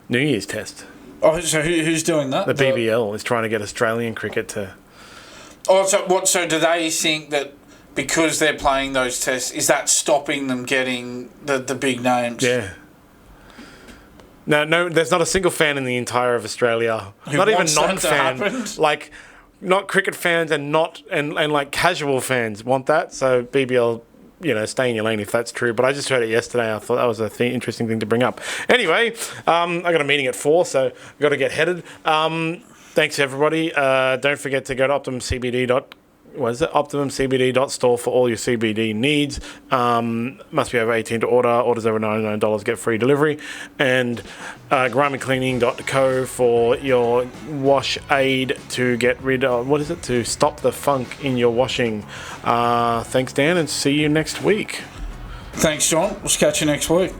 New Year's test. Oh, so who's doing that? The BBL is trying to get Australian cricket to... Oh, so what? So do they think that because they're playing those tests, is that stopping them getting the big names? Yeah. No, there's not a single fan in the entire of Australia. Not even wants that to non-fan. happen? Like, not cricket fans and like casual fans want that. So BBL, stay in your lane if that's true. But I just heard it yesterday. I thought that was a interesting thing to bring up. Anyway, I got a meeting at 4, so I've got to get headed. Thanks, everybody. Don't forget to go to optimumcbd.store for all your CBD needs. Must be over 18 to order. Orders over $99 get free delivery. And grimandcleaning.co for your wash aid to get rid of, to stop the funk in your washing. Thanks, Dan, and see you next week. Thanks, John. We'll catch you next week.